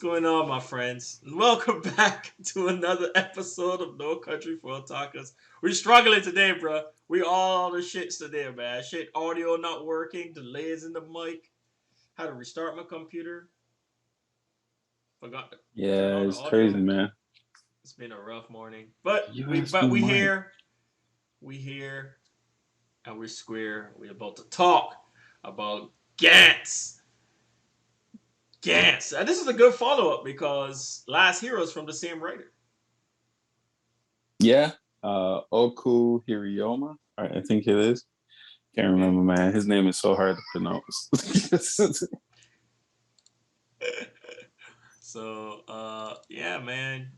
going on, my friends? Welcome back to another episode of No Country for Otakus. We're struggling today, bro. We all on the shits today, man. Shit, audio not working, delays in the mic. Had to restart my computer. Forgot to turn Yeah, on the it's crazy, audio. man. It's been a rough morning, but USB we mic. here, we here, and we're square. We're about to talk about Gantz. Gantz. And this is a good follow up because Last Heroes from the same writer. Yeah, Oku Hirayama, I think it is. Can't Okay. remember, man. His name is so hard to pronounce. So yeah, man.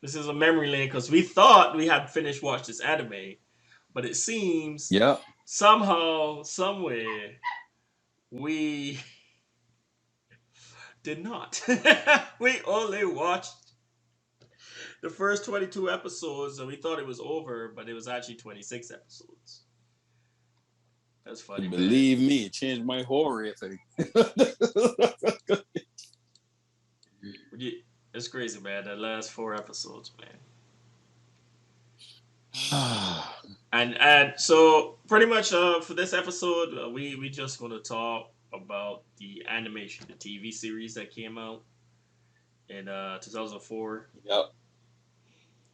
This is a memory lane because we thought we had finished watching this anime, but it seems Yep. somehow, somewhere, we did not. We only watched the first 22 episodes and we thought it was over, but it was actually 26 episodes. That's funny, man. Believe me, it changed my whole rating. It's crazy, man. The last 4 episodes, man. And so pretty much for this episode, we just gonna talk about the animation, the TV series that came out in 2004. Yep.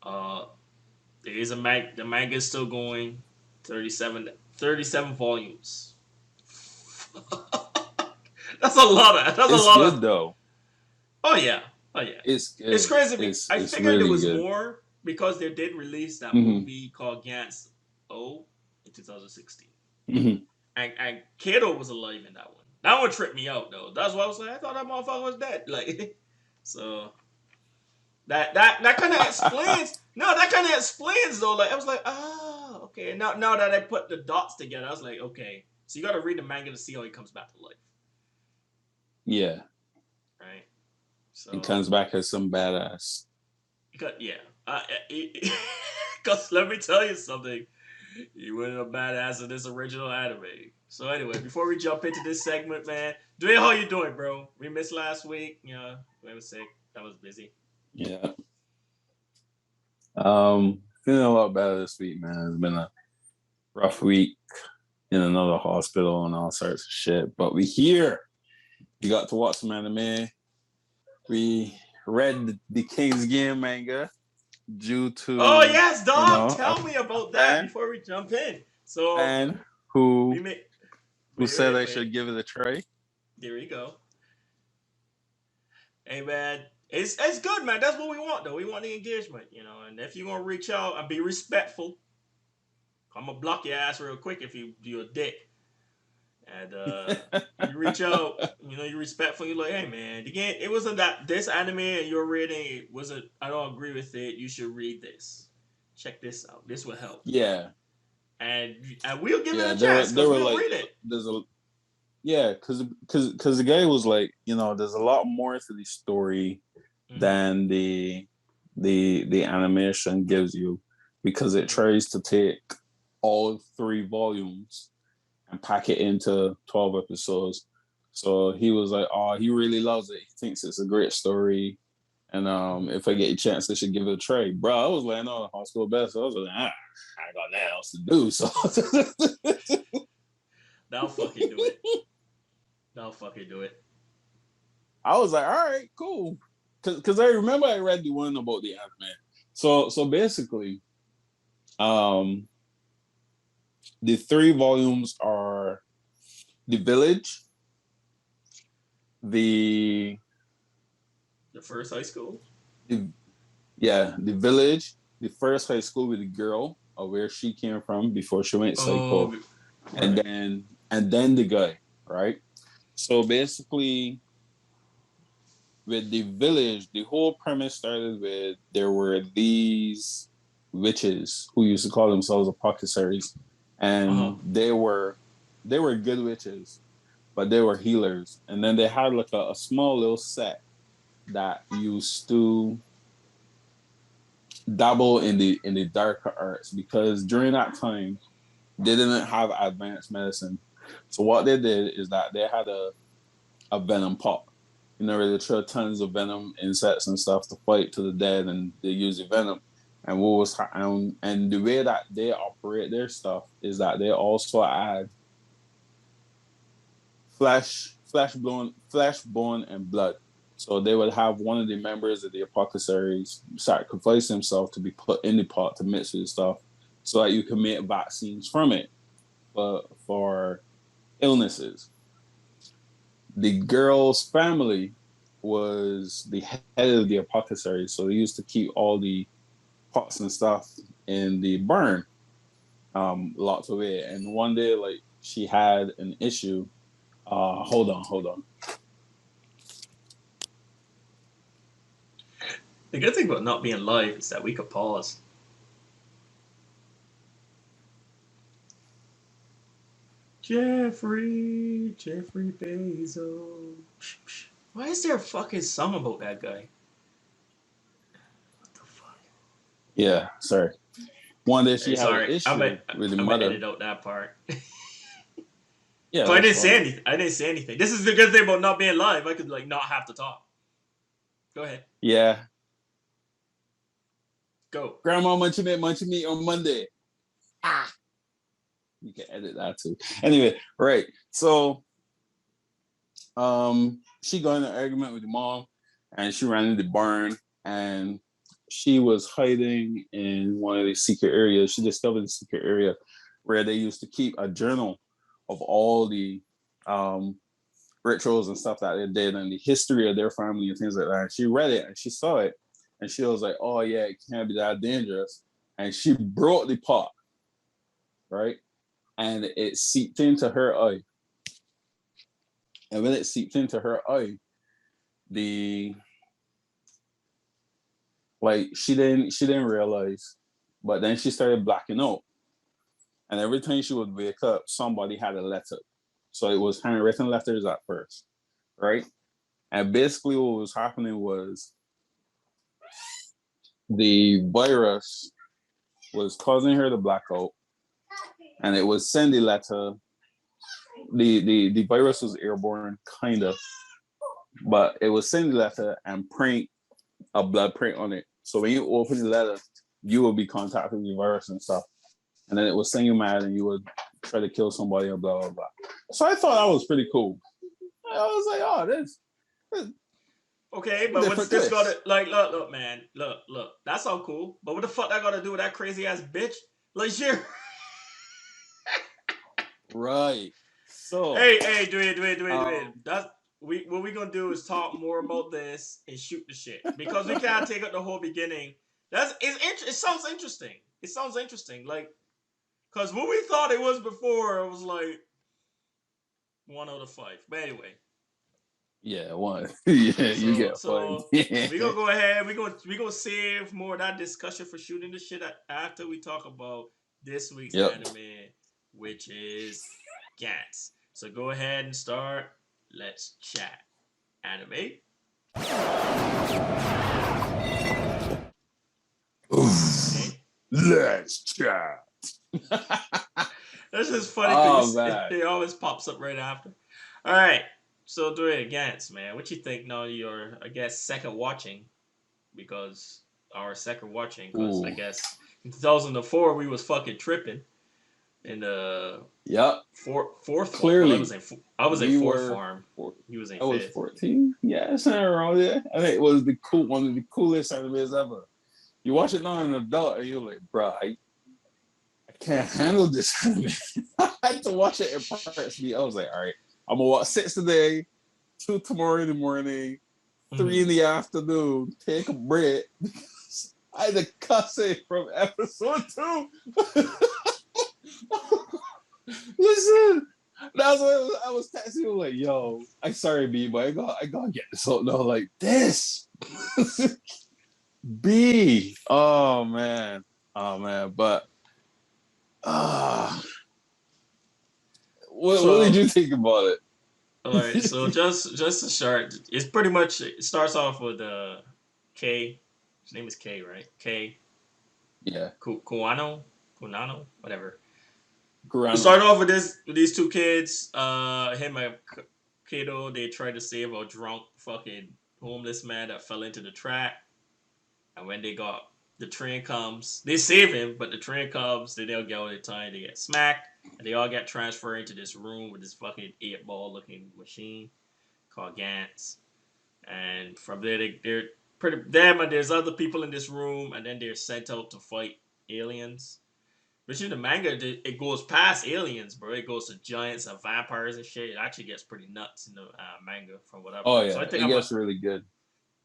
Uh, there is the manga is still going, 37 volumes. That's a It's lot good of. though. Oh yeah, oh yeah. It's It's good. crazy. I It's figured there really was good. more because they did release that Hmm. movie called Gantz O in 2016. Hmm. And Kato was alive in that one. That one tripped me out though. That's why I was like, I thought that motherfucker was dead. Like, so that kind of explains. No, that kind of explains though. Like, I was like, oh, okay. Now that I put the dots together, I was like, okay. So you got to read the manga to see how he comes back to life, Yeah, right? it So, comes back as some badass. yeah. Because let me tell you something. You were a badass in this original anime. So anyway, before we jump into this segment, man, Dwayne, how you doing, bro? We missed last week. Yeah, I was sick. I was busy. Yeah. Feeling a lot better this week, man. It's been a rough week in another hospital and all sorts of shit. But we here. We got to watch some anime. We read the King's Game manga due Oh to, yes, dog. Tell me a about that fan before we jump in. So fan we who made. said I Wait. should give it a try. There we go. Hey man, it's good, man. That's what we want, though. We want the engagement, you know. And if you gonna reach out and be respectful, I'm gonna block your ass real quick if you a dick. And you reach out, you know, you're respectful. You're like, hey man, again, it wasn't that this anime and you're reading it wasn't. I don't agree with it. You should read this. Check this out. This will help. Yeah, And we'll give it yeah. a They were chance they because were we'll like, read it. there's a yeah, because the guy was like, there's a lot more to the story Mm-hmm. than the animation gives you, because it Mm-hmm. tries to take all 3 volumes and pack it into 12 episodes. So he was like, oh, he really loves it. He thinks it's a great story. And Mm-hmm. if I get a chance, they should give it a try. Bro, I was laying on the hospital bed, so I was like, I ain't got nothing else to do. So That'll fucking do it. That'll fucking do it. I was like, all right, cool. Because I remember I read the one about the anime. So basically, um, the 3 volumes are The Village, the The first high school. the yeah, The Village, the first high school with the girl, or where she came from before she went psycho, Oh, and right. then the guy, right? So basically, with The Village, the whole premise started with there were these witches who used to call themselves apothecaries, Uh huh. and they were good witches, but they were healers. And then they had like a small little set that used to dabble in the darker arts, because during that time they didn't have advanced medicine. So what they did is that they had a venom pot. they throw tons of venom, insects, and stuff to fight to the dead, and they use the venom. And and the way that they operate their stuff is that they also add flesh, bone, and blood. So they would have one of the members of the apothecaries sacrifice himself to be put in the pot to mix with stuff, so that you can make vaccines from it, but for illnesses. The girl's family was the head of the apothecary, so they used to keep all the pots and stuff in the barn, locked away. And one day, like, she had an issue. Hold on. The good thing about not being live is that we could pause. Jeffrey Bezos. Why is there a fucking song about that guy? What the fuck? Yeah, sorry. One day she Hey, had an sorry, issue with the I'm gonna mother. edit out that part. Yeah, But I that's didn't say fine. anything. I didn't say anything. This is the good thing about not being live. I could like not have to talk. Go ahead. Yeah. Go. Grandma munching meat on Monday. Ah. You can edit that too. Anyway, right. So she got in an argument with the mom, and she ran into the barn, and she was hiding in one of the secret areas. She discovered the secret area where they used to keep a journal of all the rituals and stuff that they did and the history of their family and things like that. And she read it and she saw it, and she was like, "Oh yeah, it can't be that dangerous." And she broke the pot, right? And it seeped into her eye. And when it seeped into her eye, the like she didn't realize, but then she started blacking out. And every time she would wake up, somebody had a letter. So it was handwritten letters at first, right? And basically what was happening was the virus was causing her to black out, and it was send the letter. The virus was airborne, kind of, but it was send the letter and print a blood print on it. So when you open the letter, you will be contacted with the virus and stuff. And then it would send you mad and you would try to kill somebody or blah, blah, blah. So I thought that was pretty cool. I was like, oh, this Okay, but what's different this got twist. to like? Look, man, look. That's all cool, but what the fuck that got to do with that crazy ass bitch? Like, she. Right. So, Hey, do it. um, That's what we gonna do is talk more about this and shoot the shit because we can't take up the whole beginning. It sounds interesting. It sounds interesting, like because what we thought it was before, it was like 1 out of 5. But anyway, yeah, one. Yeah, you so get fun. so we gonna go ahead. We gonna save more of that discussion for shooting the shit after we talk about this week's Yep. anime, which is Gantz. So go ahead and start. Let's chat. Anime. Okay. Let's chat. That's just funny Oh because man. it always pops up right after. All right. So Dwayne, Gantz, man, what you think now? Your I guess second watching because I Ooh. guess in 2004 we was fucking tripping in the Yep. fourth form. Well, Clearly, I was in we fourth were. form. He was in I was fifth. 14. Yeah, it's not wrong. Yeah, I think it was one of the coolest animes ever. You watch it now as an adult, and you're like, bro, I can't handle this anime. I had to watch it in parts. I was like, all right, I'm gonna watch 6 today, 2 tomorrow in the morning, 3 in Mm-hmm. the afternoon. Take a break. I had to cuss it from episode 2. Listen, that's what I was texting you like, yo, I'm sorry, B, but I gotta get this out now like this. B. Oh man. But uh what did So you think about all right. So it? just a short. It's pretty much it starts off with K. His name is K, right? K. Yeah. Kunano, whatever. We Kurono. start off with these two kids. Him and Kato, they try to save a drunk fucking homeless man that fell into the track. And when the train comes, they save him, but the train comes, they don't get all the time, they get smacked, and they all get transferred into this room with this fucking 8-ball looking machine called Gantz. And from there, they're pretty them, and there's other people in this room, and then they're sent out to fight aliens. Which in the manga, it goes past aliens, bro. It goes to giants and vampires and shit. It actually gets pretty nuts in the manga, from what I've Oh read. So yeah, I think it gets really good.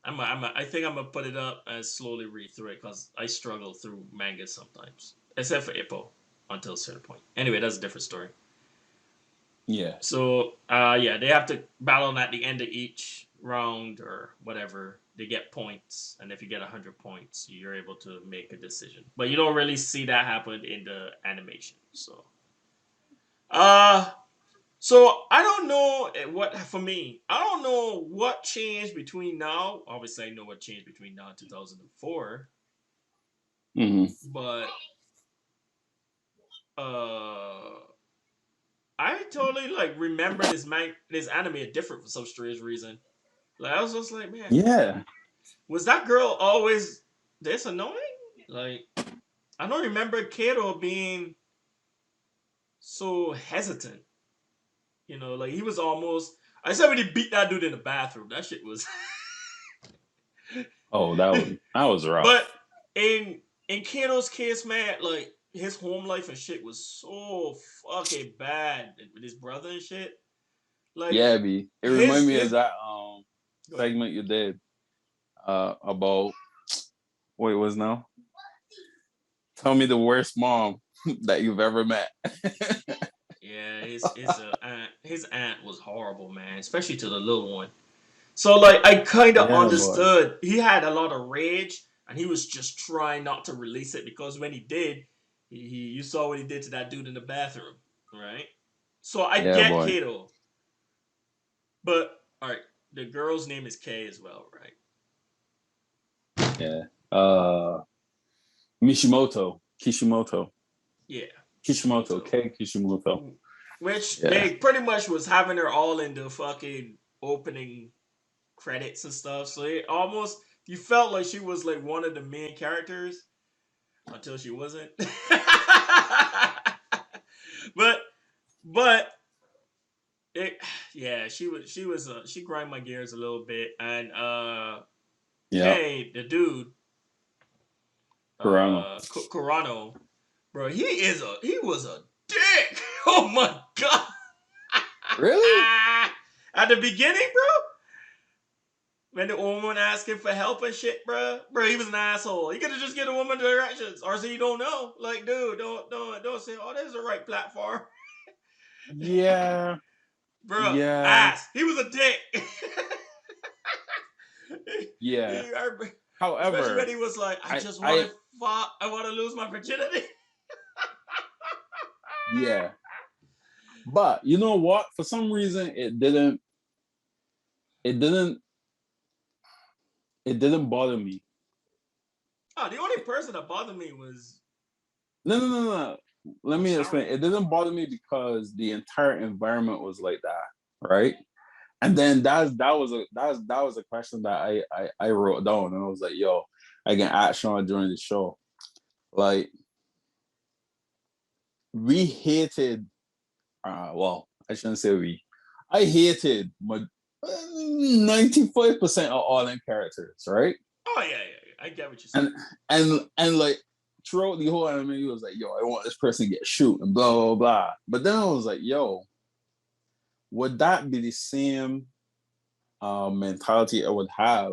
I think I'm gonna put it up and slowly read through it because I struggle through manga sometimes, except for Ippo until a certain point. Anyway, that's a different story. Yeah. So yeah, they have to battle at the end of each round or whatever. They get points, and if you get 100 points, you're able to make a decision. But you don't really see that happen in the animation. Uh so I don't know what for me. I don't know what changed between now. Obviously, I know what changed between now and 2004, Mm-hmm. but uh I totally like remember this anime different for some strange reason. Like I was just like, man, Yeah. was that girl always this annoying? Like I don't remember Kato being so hesitant. You know, like he was almost. I said when he beat that dude in the bathroom, that shit was. Oh, that was But rough. in Kato's case, man, like his home life and shit was so fucking bad with his brother and shit. Like Yeah, B. It reminded his me of his. that Go ahead. segment you did about what it was now. Tell me the worst mom that you've ever met. Yeah, his aunt was horrible, man, especially to the little one. So like I kind of Yeah, boy. understood. He had a lot of rage, and he was just trying not to release it because when he did, you saw what he did to that dude in the bathroom, right? So I Yeah, get boy. Kato, but all right, the girl's name is Kay as well, right? Yeah. Mishimoto. Kishimoto. Yeah, Kishimoto. Shimoto, K. Kishimoto. which Yeah. they pretty much was having her all in the fucking opening credits and stuff. So it almost you felt like she was like one of the main characters until she wasn't. but but it yeah, she grind my gears a little bit and Yeah. Kay, the dude, Kurono. Kurono, bro, he was a dick. Oh my god. Really? At the beginning, bro, when the woman asked him for help and shit, bro, he was an asshole. He could have just given a woman directions, or so you don't know. Like, dude, don't say, oh, there's the right platform, Yeah. bro. Yeah. Ass. He was a dick. Yeah. Especially when However, he was like, I I just want I to fuck, I want to lose my virginity. yeah. But you know what? For some reason it didn't it didn't bother me. Oh, the only person that bothered me was No. Let me explain. Masaru. It didn't bother me because the entire environment was like that, right? And then that was a question that I wrote down, and I was like, yo, I can ask Shawn during the show. Like, we hated well, I shouldn't say we. I hated my 95% of all them characters, right? Oh yeah. I get what you're saying. And and like throughout the whole anime, he was like, yo, I want this person to get shoot and blah blah blah. But then I was like, yo, would that be the same mentality I would have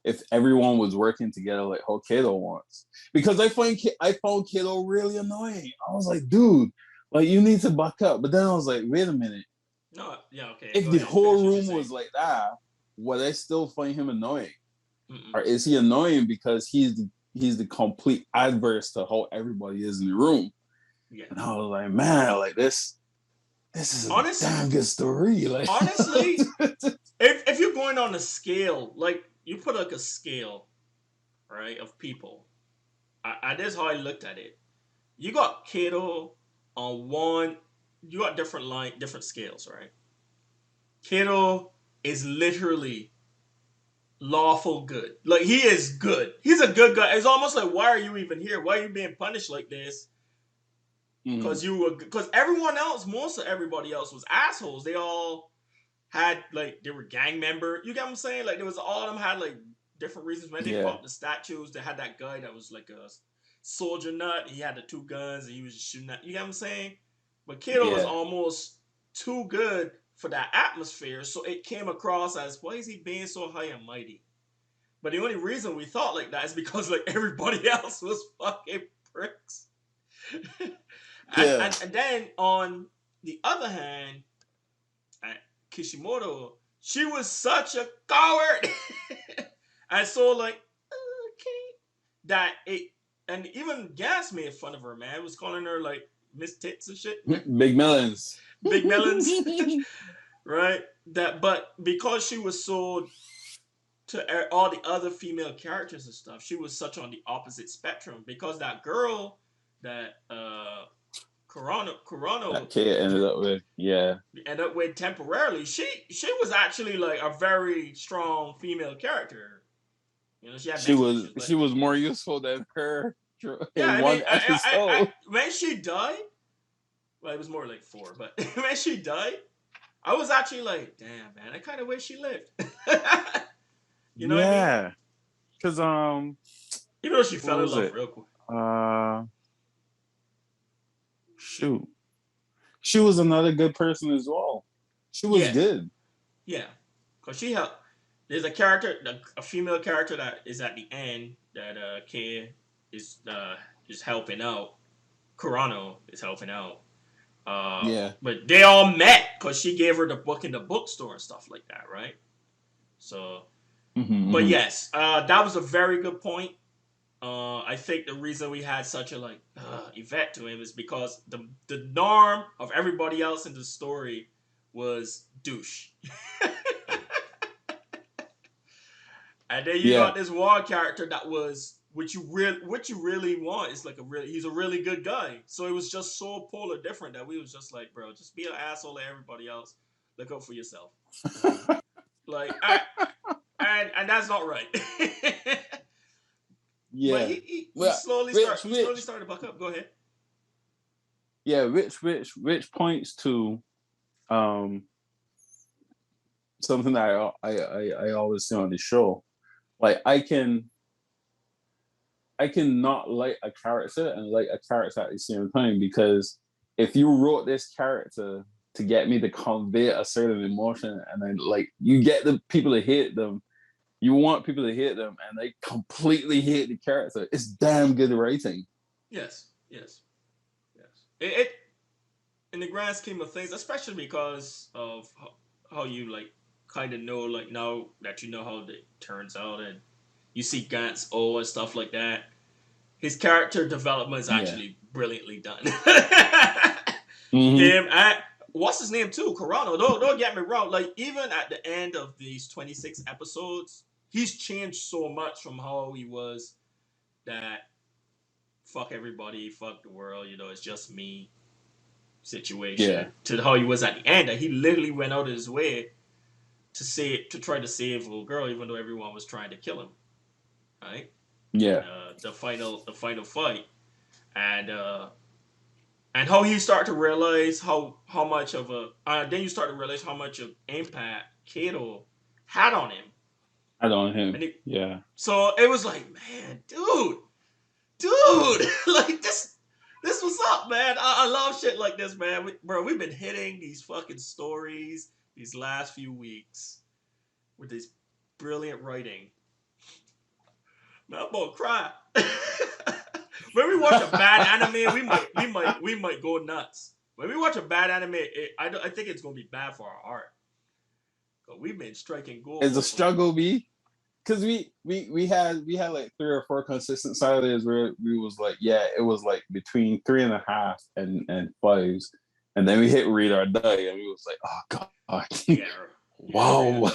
if everyone was working together like how Kato wants? Because I found Kato really annoying. I was like, dude, like you need to buck up. But then I was like, wait a minute. No, yeah, okay, If go the ahead. whole Finish what you're room saying. was like that, would I still find him annoying? Mm-mm. Or is he annoying because he's the complete adverse to how everybody is in the room? Yeah. And I was like, man, like this is a Honest, damn good story. Like honestly, if you're going on a scale, like you put like a scale, right, of people, that's how I looked at it. You got Kato on one. You got different scales, right? Kato is literally lawful good. Like he is good. He's a good guy. It's almost like, why are you even here? Why are you being punished like this? Mm. Because everyone else, most of everybody else was assholes. They all had like they were gang member. You get what I'm saying? Like there was all of them had like different reasons when they Yeah. fought the statues. They had that guy that was like a soldier nut. He had the two guns and he was just shooting at. You get what I'm saying? But Kato was Yeah. almost too good for that atmosphere, so it came across as, why is he being so high and mighty? But the only reason we thought like that is because like everybody else was fucking pricks. and, Yeah. and and then on the other hand, Kishimoto, she was such a coward. And so like, okay, that it, and even Gas made fun of her, man. It was calling her like Miss Tits and shit. Big melons. Big melons. Right? That, but because she was so to all the other female characters and stuff, she was such on the opposite spectrum. Because that girl, that Kurono That kid ended up with, yeah. ended up with temporarily, she was actually like a very strong female character. You know, she had mental issues, She but was more useful than her yeah, in I mean, one episode. when she died, well, it was more like four, but when she died, I was actually like, damn, man, I kind of wish she lived. You know what I mean? Yeah. Cause Even though she what fell in was love it? real quick. Uh Shoot. She was another good person as well. She was Yeah, good. yeah, because she helped. There's a character, a female character that is at the end that Kay is helping out. Kurono is helping out. Yeah. But they all met because she gave her the book in the bookstore and stuff like that, right? So, Mm-hmm, but mm-hmm. yes, that was a very good point. I think the reason we had such a like event to him is because the norm of everybody else in the story was douche, and then you Yeah. got this one character that was what you really want is like he's a really good guy. So it was just so polar different that we was just like, bro, just be an asshole to everybody else. Look out for yourself. Like and that's not right. But Yeah. he Well, slowly started to buck up. Go ahead. yeah, which points to um something that I always say on the show. Like I can not like a character and like a character at the same time, because if you wrote this character to get me to convey a certain emotion and then like you get the people to hate them, you want people to hate them and they completely hate the character. It's damn good writing. Yes, yes, yes. It in the grand scheme of things, especially because of how you like kind of know like now that you know how it turns out and you see Gantz and stuff like that. His character development is Yeah. actually brilliantly done. Mm-hmm. Him at what's his name too, Kurono. Don't get me wrong. Like even at the end of these 26 episodes, he's changed so much from how he was that fuck everybody, fuck the world, you know, it's just me Yeah. situation to how he was at the end. That he literally went out of his way to try to save a little girl, even though everyone was trying to kill him. Right? Yeah. And the final fight, and how you start to realize how much of a then you start to realize how much of impact Kato had on him. I don't him. And Yeah. so it was like, man, dude, like this was up, man. I love shit like this, man. Bro, we've been hitting these fucking stories these last few weeks with this brilliant writing. Man, I'm about to cry. When we watch a bad anime, we might go nuts. When we watch a bad anime, I think it's gonna be bad for our art. Cause we've been striking gold. It's a struggle, B. Because we had like 3 or 4 consistent Saturdays where we was like, yeah, it was like between 3.5 and 5s, and then we hit read or die, and we was like, oh god, yeah, wow.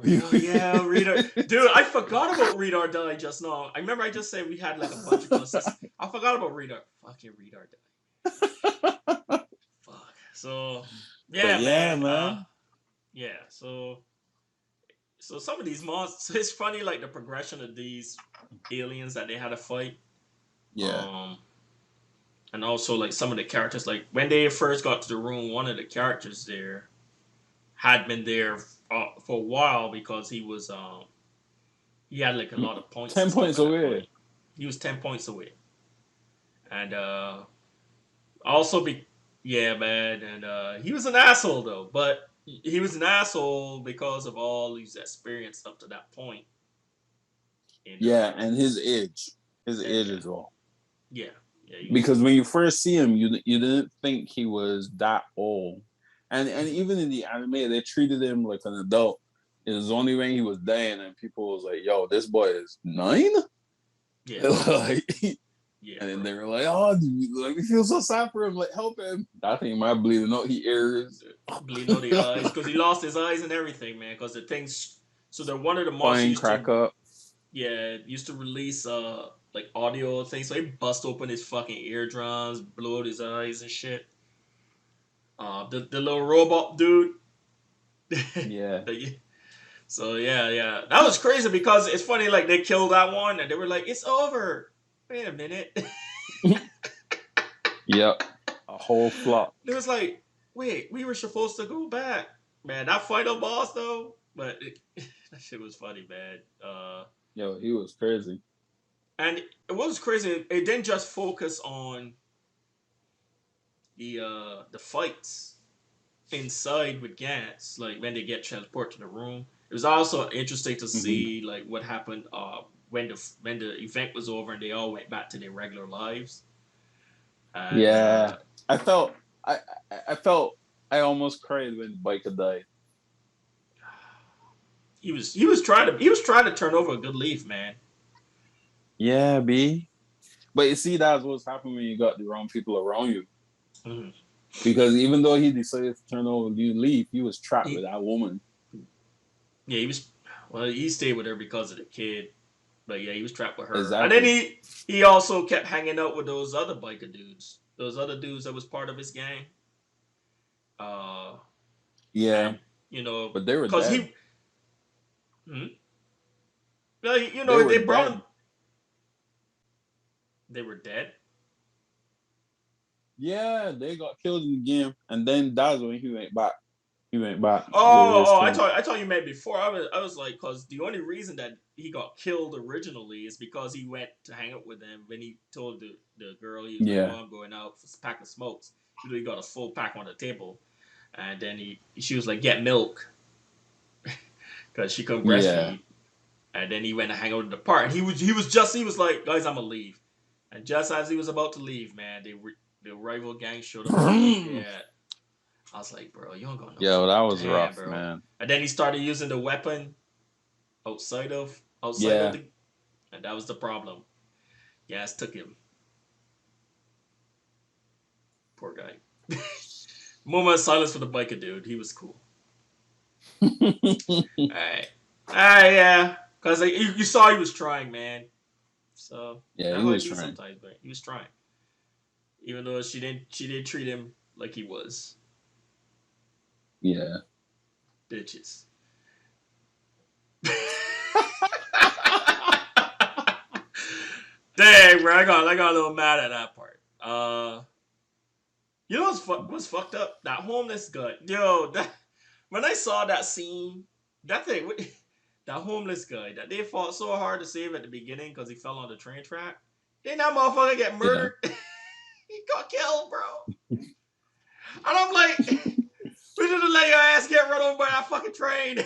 Oh yeah, read or dude, I forgot about read or die just now. I remember I just said we had like a bunch of consistent. I forgot about read or die. Fuck. So yeah, But yeah, man. man. yeah. So some of these monsters, it's funny like the progression of these aliens that they had to fight. Yeah. Um, and also like some of the characters, like when they first got to the room, one of the characters there had been there for a while because he had like a lot of points and 10 stuff points at that point. away. He was 10 points away, and also be yeah, man, and he was an asshole though, but he was an asshole because of all he's experienced up to that point. In Yeah, and his age. His and age as well. yeah, yeah, he was Because when you first see him, you didn't think he was that old. And even in the anime, they treated him like an adult. It was only when he was dying and people was like, yo, this boy is 9? yeah, Like, yeah, and then bro. they were like, oh, like, we feel so sad for him. Like, help him. I think my bleeding out he ears. Bleeding out the eyes because he lost his eyes and everything, man. Because the things, so they're one of the monsters Spine used crack to, up. yeah, used to release like audio things. So he bust open his fucking eardrums, blew out his eyes and shit. The little robot dude. Yeah. So yeah, that was crazy because it's funny. Like they killed that one and they were like, "It's over." Wait a minute. Yep. A whole flop. It was like, wait, we were supposed to go back, man. That final boss though, but that shit was funny, man. Yo, he was crazy. And it was crazy. It didn't just focus on the fights inside with Gantz, like when they get transported to the room. It was also interesting to Mm-hmm. see like what happened when the event was over and they all went back to their regular lives. And Yeah. I felt I I felt I almost cried when Biker died. he was trying to turn over a good leaf, man. Yeah, B. But you see, that's what's happening when you got the wrong people around you. Mhm. Because even though he decided to turn over a new leaf, he was trapped with He that woman. yeah he was well he stayed with her because of the kid, but yeah he was trapped with her. And then Exactly. he also kept hanging out with those other biker dudes, those other dudes that was part of his gang. Uh, Yeah, and you know but they were because dead. he hmm? Well, you They know were they brought him. dead. They were dead. Yeah, they got killed in the game, and then that's when he went back. He went back with Oh, his thing. I thought you meant before. I was like, because the only reason that he got killed originally is because he went to hang out with them when he told the girl he was like, "Oh, Yeah, I'm going out for a pack of smokes." He got a full pack on the table, and then she was like, "Get milk," because she couldn't yeah. breastfeed. And then he went to hang out in the park. And he was like, "Guys, I'm gonna leave." And just as he was about to leave, man, the rival gang showed up and took him Yeah, dead. I was like, bro, you don't got no that fucking was damn, rough, bro. man. And then he started using the weapon outside of Yeah, the, and that was the problem. Gas took him. Poor guy. Moment of silence for the biker dude. He was cool. All right. Yeah. Cause like, you saw he was trying, man. So yeah. that's He how it was be trying. sometimes, but he was trying. Even though she did treat him like he was Yeah. bitches. Dang, bro, I got a little mad at that part. You know what's fucked up? That homeless guy. Yo, when I saw that scene, that thing, that homeless guy that they fought so hard to save at the beginning because he fell on the train track. Then that motherfucker get Yeah. murdered. He got killed, bro. And I'm like, we should have let your ass get run over by that fucking train.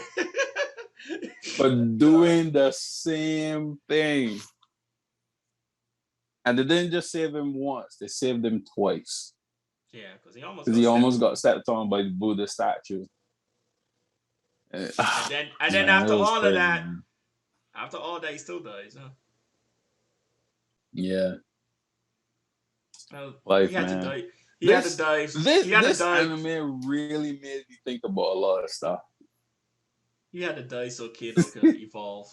But doing the same thing. And they didn't just save him once, they saved him twice. Yeah, because he almost Because got he stepped almost on. got stepped on by the Buddha statue. And then Man, it was crazy, man. after all that, he still dies, huh? Yeah. Well, he Life, had to man. die. He had to This die. this He had to this die. anime really made me think about a lot of stuff. He had to die so Kato could evolve.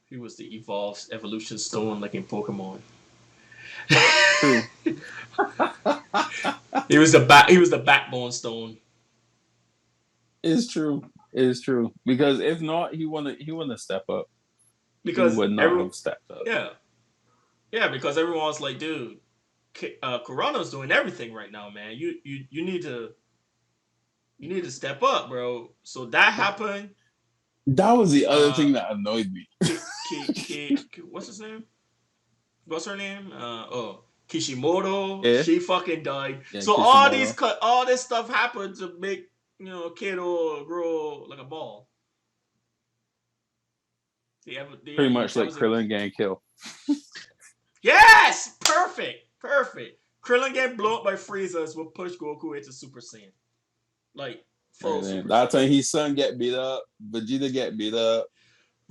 He was the evolved evolution stone, like in Pokemon. True. He was the backbone stone. It's true. It's true. Because if not, he wouldn't step up. He because would not have stepped up. yeah, yeah, because everyone's like, dude, Kurono's doing everything right now, man. You need to step up, bro. So that happened. That was the other Uh, thing that annoyed me. What's his name? What's her name? Kishimoto. Yeah, She fucking died. yeah, So Kishimoto. all this stuff happened to make Kato grow like a ball. Pretty much That like was a Krillin getting killed. yes, perfect. Krillin get blown up by Frieza will push Goku into Super Saiyan, like full Right then. Super That Saiyan. time his son get beat up, Vegeta get beat up.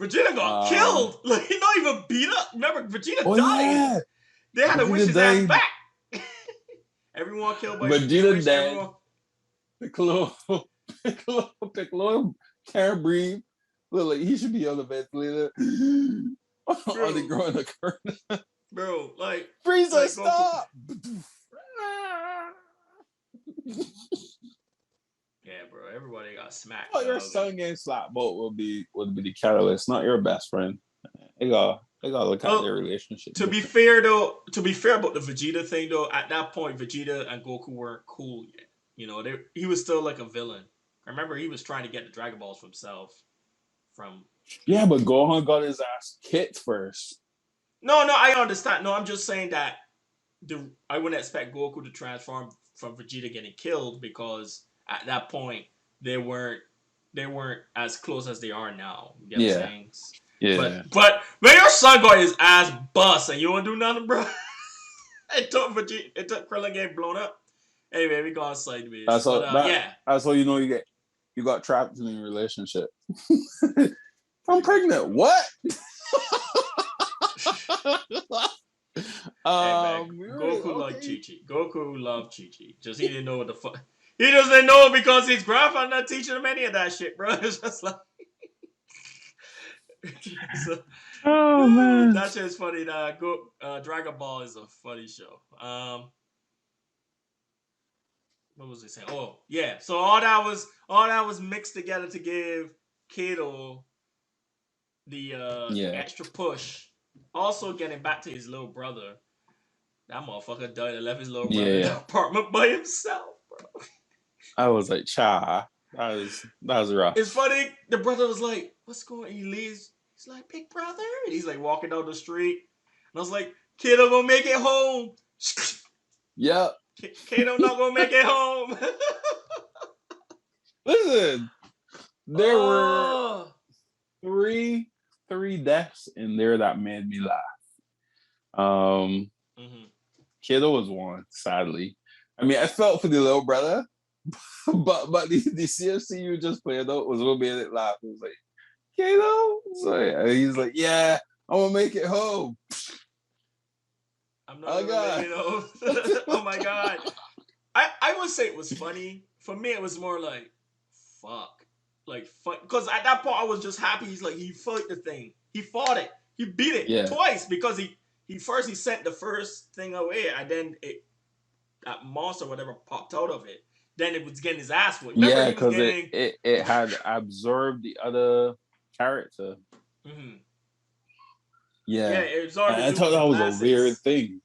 Vegeta got Um, killed. Like he not even beat up. Remember, Vegeta oh died. yeah, They had to wish Vegeta his ass died. back. Everyone killed by they Vegeta wish dead. everyone. Piccolo, Piccolo can't breathe. Look like he should be on the ventilator. Are they Bro, growing a curtain? bro, Frieza, like Goku. stop! Yeah, bro. Everybody got smacked, Oh, your dog. And son getting slapped boat would be the catalyst, not your best friend. They gotta look at their well, relationship to be different. fair though, to be fair about the Vegeta thing though, at that point Vegeta and Goku weren't cool yet. He was still like a villain. I remember he was trying to get the Dragon Balls for himself. From Yeah, but Gohan got his ass kicked first. no, I understand. No, I'm just saying that I wouldn't expect Goku to transform from Vegeta getting killed because at that point they weren't they weren't as close as they are now. You get what I'm Yeah, saying? yeah. But when your son got his ass bust and you don't do nothing, bro, it took Krillin getting blown up. Anyway, we gone sideways. That's But all. That yeah. that's all you got trapped in a relationship. I'm Pretty much, pregnant. bro. What? Hey man, Really? Goku loved Okay. Chi Chi. Goku loved Chi Chi. Just he didn't know what the fuck. He just didn't know because his grandfather not teaching him any of that shit, bro. It's just like so, Oh man. that shit's funny. Dragon Ball is a funny show. What was he saying? Oh yeah. So all that was mixed together to give Kato the Yeah. extra push. Also getting back to his little brother. That motherfucker died and left his little Yeah. brother in the Yeah. apartment by himself, bro. I was like, cha. That was rough. It's funny. The brother was like, "What's going?" On? He leaves. He's like, "Big brother," and he's like walking down the street. And I was like, "Kato gonna make it home." Yep. Kato not gonna make it home. Listen, there were Oh. three deaths in there that made me laugh. Um, Mm-hmm. Kiddo was one, sadly. I mean, I felt for the little brother, but the CFC you just played out was what made it laugh. It was like, Kiddo? So he's like, yeah, I'm gonna make it home. I'm not Oh gonna make god. it home. Oh my god. I would say it was funny. For me, it was more like, fuck. Like, fuck. Because at that point, I was just happy. He's like, he fought the thing. He fought it. He beat it Yeah. twice because he first sent the first thing away, and then that monster, whatever, popped out of it. Then it was getting his ass whooped. Remember, Yeah, he was because it, getting. it it had absorbed the other character. Mm-hmm. Yeah, Yeah. it was hard And to I do thought with the that was a weird glasses. thing.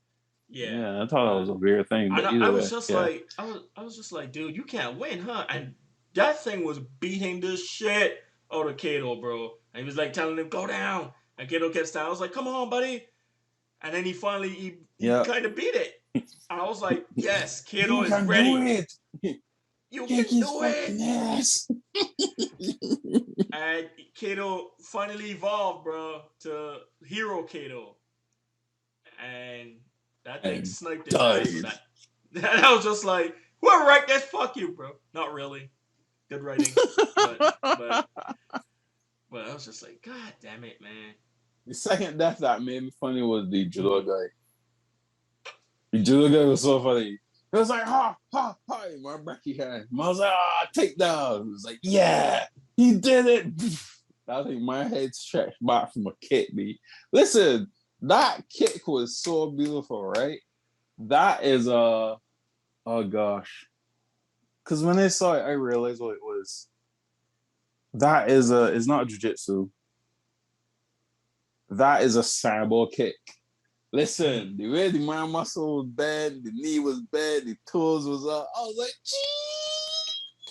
Yeah, Yeah, I thought that was but a weird thing. and But I either was way, just yeah. like, I was just like, dude, you can't win, huh? And that thing was beating the shit out of Kato, bro. And he was like telling him, go down. And Kato kept standing. I was like, come on, buddy. And then he finally he Yeah. kind of beat it. And I was like, yes, Kato You is can do ready. it. You Kick can his do fucking it. ass. And Kato finally evolved, bro, to Hero Kato. And that thing And sniped his ass for died. that. And I was just like, whoever write this, fuck you, bro. Not really. Good writing. But I was just like, God damn it, man. The second death that made me funny was the judo guy. The judo guy was so funny. It was like, ha, ha, ha, my Becky hand. I was like, take down. It was like, yeah, he did it. I think my head stretched back from a kick, me. Listen, that kick was so beautiful, right? That is oh gosh. Because when I saw it, I realized what it was. That is it's not jujitsu. That is a cyborg kick. Listen, the way the man muscle was bad, the knee was bad, the toes was up. I was like, gee,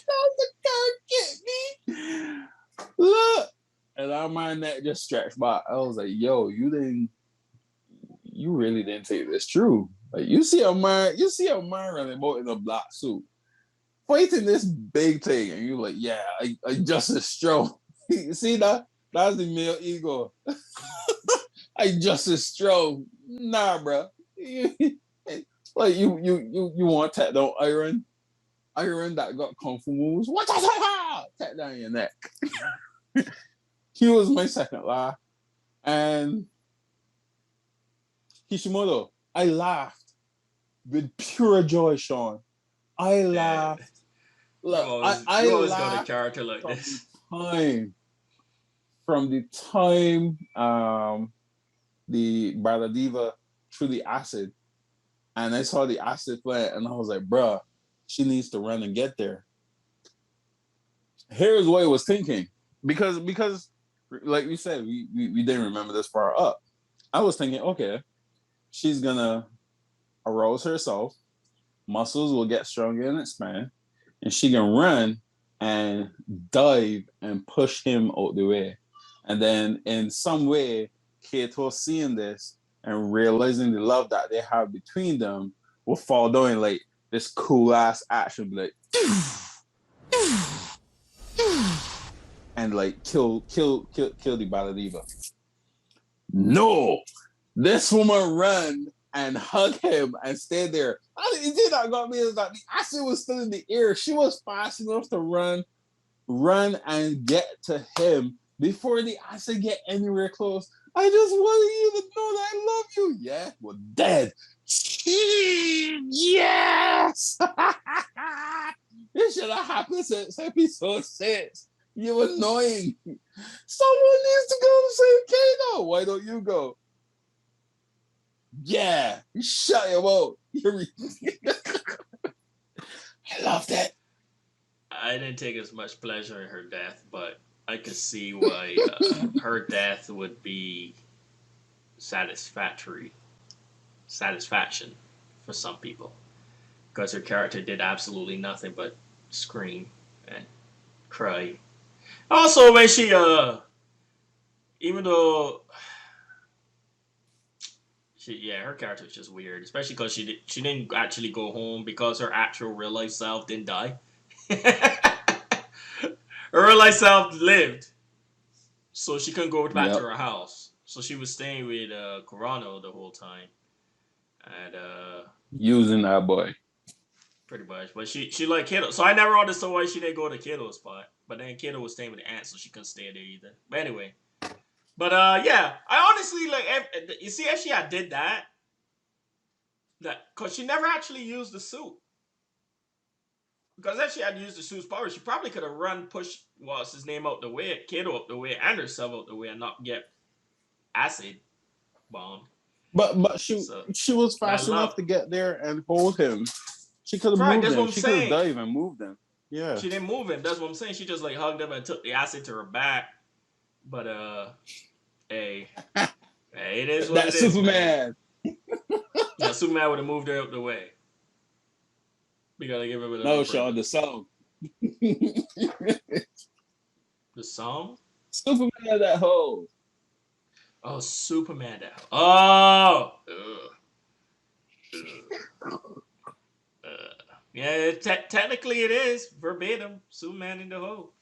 how's the guy get me? Look. And our mind that just stretched back. I was like, yo, you really didn't take this true. Like you see a man running about in a black suit, fighting this big thing, and you're like, yeah, I just as strong. You see that? That's the male ego. I just as strong. Nah, bro. Like you want to tap down iron that got kung fu moves. What? Tap down your neck. He was my second laugh, and Kishimoto. I laughed with pure joy, Shawn. I laughed. Look, I you always got a laughed character like this. From the time the Baladiva threw the acid, and I saw the acid plant, and I was like, bruh, she needs to run and get there. Here's what I was thinking. Because like we said, we didn't remember this far up. I was thinking, okay, she's gonna arouse herself, muscles will get stronger and expand, and she can run and dive and push him out the way. And then in some way, Kato seeing this and realizing the love that they have between them will fall down like this cool ass action, like and like kill the Baladiva. No, this woman run and hug him and stay there. The thing that got me is that the acid was still in the air. She was fast enough to run and get to him before the acid get anywhere close. I just wanted you to know that I love you. Yeah, well, dead. Yes. This should have happened since episode 6. You're annoying. Someone needs to go to save Kato. Why don't you go? Yeah, shut your mouth. I love that. I didn't take as much pleasure in her death, but I could see why her death would be satisfaction for some people, because her character did absolutely nothing but scream and cry. Also, when she even though her character was just weird, especially because she didn't actually go home because her actual real life self didn't die. Her real life self lived, so she couldn't go back to her house. So she was staying with Kurono the whole time, and using that boy pretty much. But she liked Kato, so I never understood why she didn't go to Kato's spot. But then Kato was staying with the aunt, so she couldn't stay there either. But anyway, yeah, I honestly like. You see, if she had did that because she never actually used the suit. Because if she had used the suit's power, she probably could have pushed what's his name out the way, Kato out the way, and herself out the way, and not get acid bombed. But she was fast enough to get there and hold him. She could have moved him. She could have dived and moved him. Yeah. She didn't move him. That's what I'm saying. She just like hugged him and took the acid to her back. But hey, it is what it is. Superman. Yeah, Superman would have moved her out the way. We gotta give her a no, Shawn, the song. The song? Superman that hole. Oh, Superman that hole. Oh! Yeah, technically it is. Verbatim. Superman in the hole.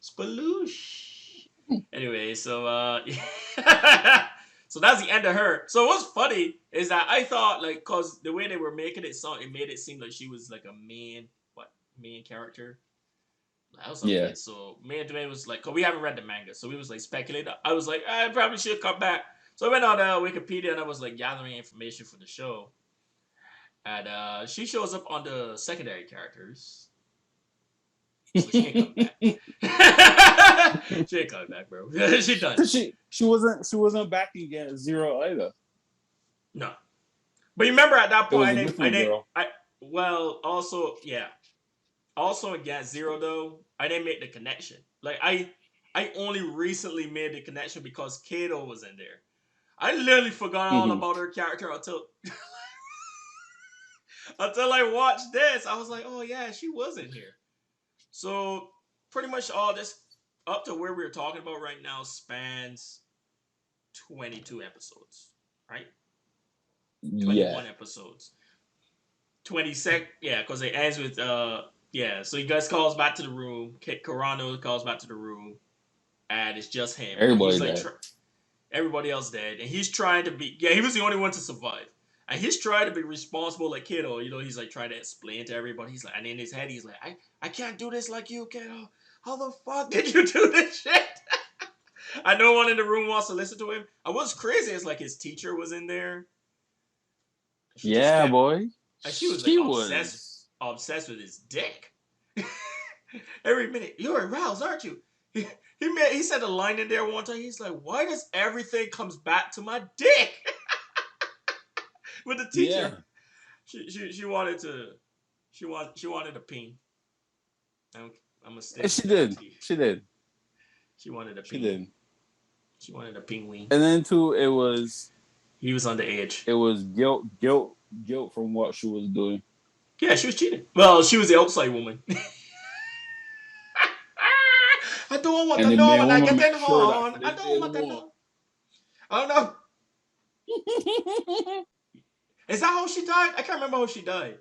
Spaloosh. Anyway, so so that's the end of her. So what's funny is that I thought, like, cause the way they were making it sound, it made it seem like she was like a main character. I was okay. So me and Dwayne was like, cause we haven't read the manga, so we was like speculating. I was like, I probably should come back. So I went on Wikipedia and I was like gathering information for the show. And she shows up on the secondary characters. So she ain't come back. She ain't coming back, bro. She done. She wasn't back against Zero either. No. But you remember at that point also against Zero though, I didn't make the connection. Like I I only recently made the connection because Kato was in there. I literally forgot all Mm-hmm. about her character until I watched this. I was like, oh yeah, she was in here. So pretty much all this up to where we're talking about right now spans 22 episodes, right? Yeah. 21 episodes. 20 yeah, because it ends with yeah. So he guys calls back to the room. Kurono calls back to the room, and it's just him. And he's Everybody like, died. everybody else dead, and he's trying to be. Yeah, he was the only one to survive, and he's trying to be responsible like Kato. You know, he's like trying to explain to everybody. He's like, and in his head, he's like, I can't do this like you, Kato. How the fuck did you do this shit? I no one in the room wants to listen to him. And what's crazy is like his teacher was in there. She just Yeah, kept, boy. and she was like She was. obsessed with his dick. Every minute, you're aroused, aren't you? He said a line in there one time. He's like, "Why does everything comes back to my dick?" With the Yeah. teacher, she wanted to, she wanted a peen. I'm, I'm gonna And stick she with that did. T. She did. She wanted a She peen. did. She wanted a penguin. And then too, He was on the edge. it was guilt from what she was doing. Yeah, she was cheating. Well, she was the outside woman. I don't want And to the know man when I woman get make in sure that horn. for I this day don't the want to war. know. I don't know. Is that how she died? I can't remember how she died.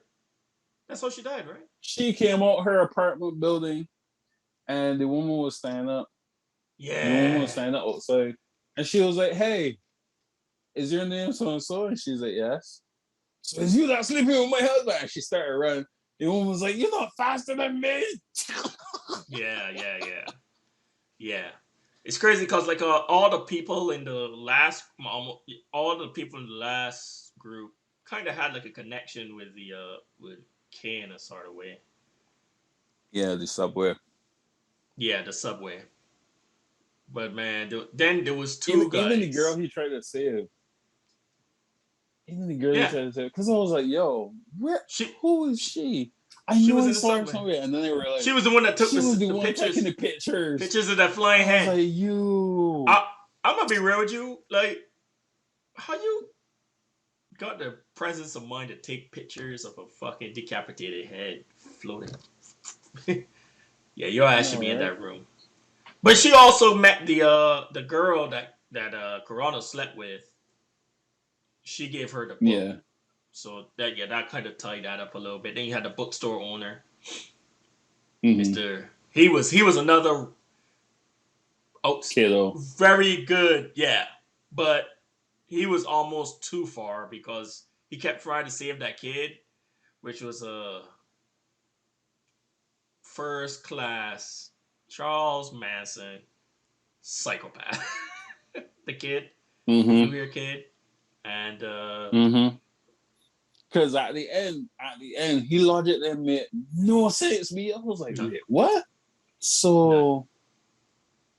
That's how she died, right? She came out her apartment building and the woman was standing up. The woman was Yeah. standing up outside. And she was like, "Hey, is your name so and so?" And she's like, "Yes." "So is you that sleeping with my husband?" And she started running. The woman was like, "You're not faster than me." Yeah. Yeah. It's crazy because like all the people in the last, all the people in the last group kind of had like a connection with the with K in a sort of way. Yeah, the subway. Yeah, the subway. But man, then there was Even two even the girl guys. he tried to save. Even the girl he Yeah, tried to save. Because I was like, yo, where she who is she? I she know was I in the saw her subway. somewhere. And then they were She like, was the one that took she was the the one taking pictures the pictures. pictures of that flying I was head. like, you. I I'm gonna be real with you. Like, how you got the presence of mind to take pictures of a fucking decapitated head floating? Yeah, your I ass should know, be in right? that room. But she also met the girl that Corona slept with. She gave her the book. Yeah. So that kind of tied that up a little bit. Then you had the bookstore owner, Mm-hmm. Mister. He was another Kiddo. very good, yeah, but he was almost too far because he kept trying to save that kid, which was a first class Charles Manson psychopath. The kid, the Mm-hmm. New Year kid, and Mm-hmm. Because at the end, he logic that made no sense. Me, I was like, none, wait, what? none. So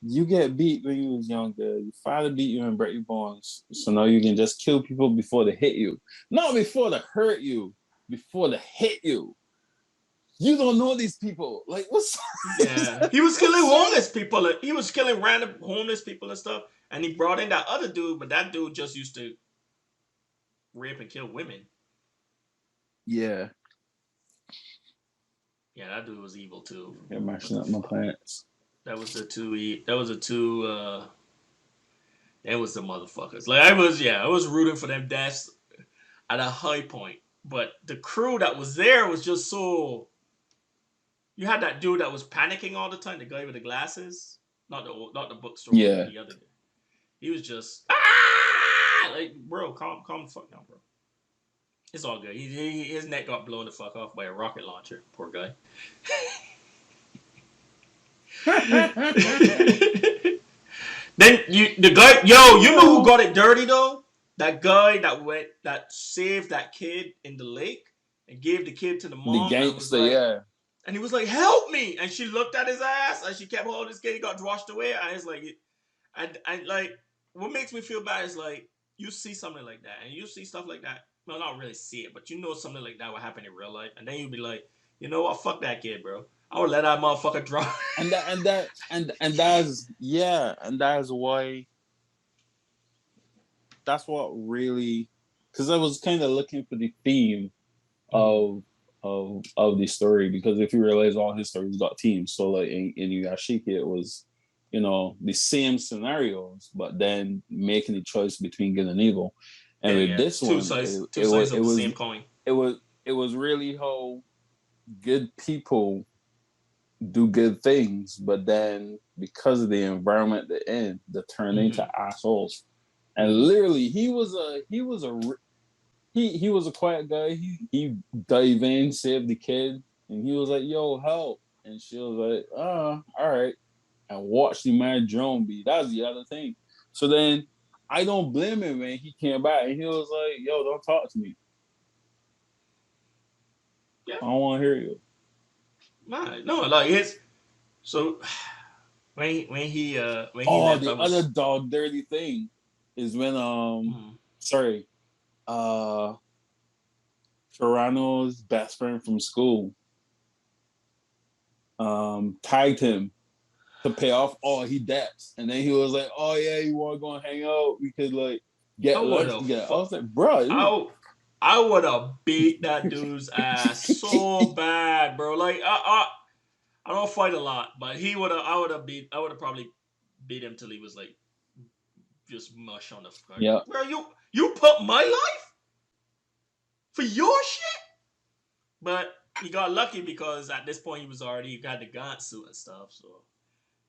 you get beat when you was younger. Your father beat you and break your bones. So now you can just kill people before they hit you. Not before they hurt you, before they hit you. You don't know these people. Like, what's Yeah, he was killing what's up? homeless people. He was killing random homeless people and stuff. And he brought in that other dude, but that dude just used to rape and kill women. Yeah. Yeah, that dude was evil too. You're What mashing the up my fuck? plants. That was the two. That was the two. That was the motherfuckers. Like I was rooting for them deaths at a high point. But the crew that was there was just so. You had that dude that was panicking all the time. The guy with the glasses, not the bookstore owner, Yeah. the other guy. He was just like, bro, calm the fuck down, bro. It's all good. His neck got blown the fuck off by a rocket launcher. Poor guy. Then the guy, you know who Yo. got it dirty though? That guy that saved that kid in the lake and gave the kid to the The mom and was gangster, like, yeah. and he was like, "Help me!" And she looked at his ass and she kept holding his kid. He got washed away. And it's like, and like, what makes me feel bad is like you see something like that and you see stuff like that. Well, not really see it, but you know something like that will happen in real life, and then you'd be like, you know what? Fuck that kid, bro. I would let that motherfucker drop. and that's why that's what really, because I was kind of looking for the theme of the story, because if you realize all his stories got teams, so like in Yashiki it was, the same scenarios, but then making the choice between good and evil. And with Yeah. this Two one, sides, two it was sides it of the same was coin. it was it was really how good people do good things, but then because of the environment they're in, they turn into assholes. And literally, he was a quiet guy. He dived in, saved the kid, and he was like, "Yo, help!" And she was like, all right," and watched the man drone be. That's the other thing. So then, I don't blame him when he came back and he was like, "Yo, don't talk to me. Yeah. I don't want to hear you." Nah, no, like his. So when he Oh, left, I the other was. dog dirty thing is when Hmm. sorry, uh Toronto's best friend from school tagged him to pay off all he debts. And then he was like, "Oh yeah, you want to go and hang out? We could like I get would lunch have. together." I was like, "Bro, I would have beat that dude's ass so bad, bro. Like I don't fight a lot, but he would have. I would have probably beat him till he was like just mush on the floor. yeah, Bro, you put my life for your shit. But he got lucky because at this point he got the Gantz suit and stuff, so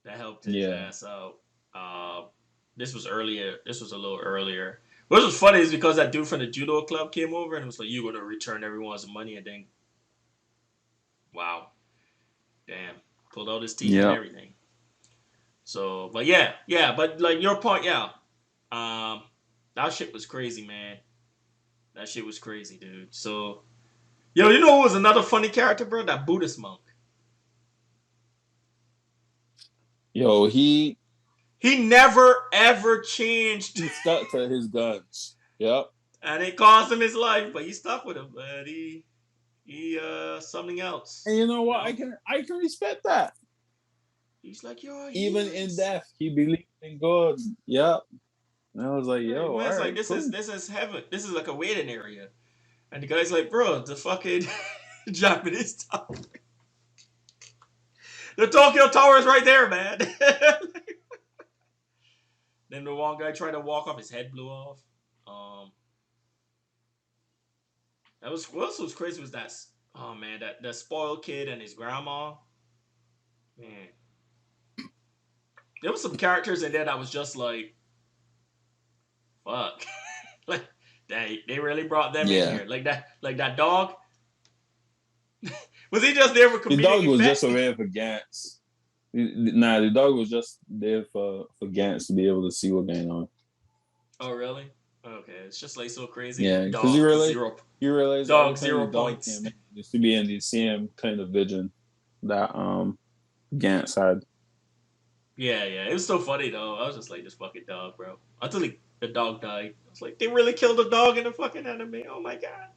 that helped his yeah, ass out. Uh, this was earlier. This was a little earlier. What was funny is because that dude from the judo club came over and was like, "You gonna return everyone's money?" And then, wow, damn, pulled out his teeth and yeah, everything. So, but yeah, but like your point, yeah, um, that shit was crazy, man. That shit was crazy, dude. So, yo, you know who was another funny character, bro? That Buddhist monk. yo, he He never ever changed, he stuck to his guns. Yep. and it cost him his life, but he stuck with him. But he something else, And you know you what? know. I can respect that. He's like, yo, Even in he's death, he believed in God. Yep. And I was like, right. "Yo, all Man's like, right, cool." this is heaven. This is like a waiting area, and the guy's like, bro, the fucking Japanese tower, the Tokyo Tower is right there, man. Then the one guy tried to walk off, his head blew off. Um, that was what else was crazy was that oh man that spoiled kid and his grandma. Man, there was some characters in there that was just like fuck, like they really brought them in Yeah. here like that dog. Was he just there for The comedic dog was just effect? a way for Gantz. Nah, the dog was just there for Gantz to be able to see what's going on. Oh really? Okay, it's just like so crazy. Yeah, because you realize every Dog time the zero dog points. came in, it used to be in the same kind of vision that Gantz had. Yeah. It was so funny though. I was just like this fucking dog, bro. Until the dog died. I was like, they really killed a dog in the fucking anime. Oh my god.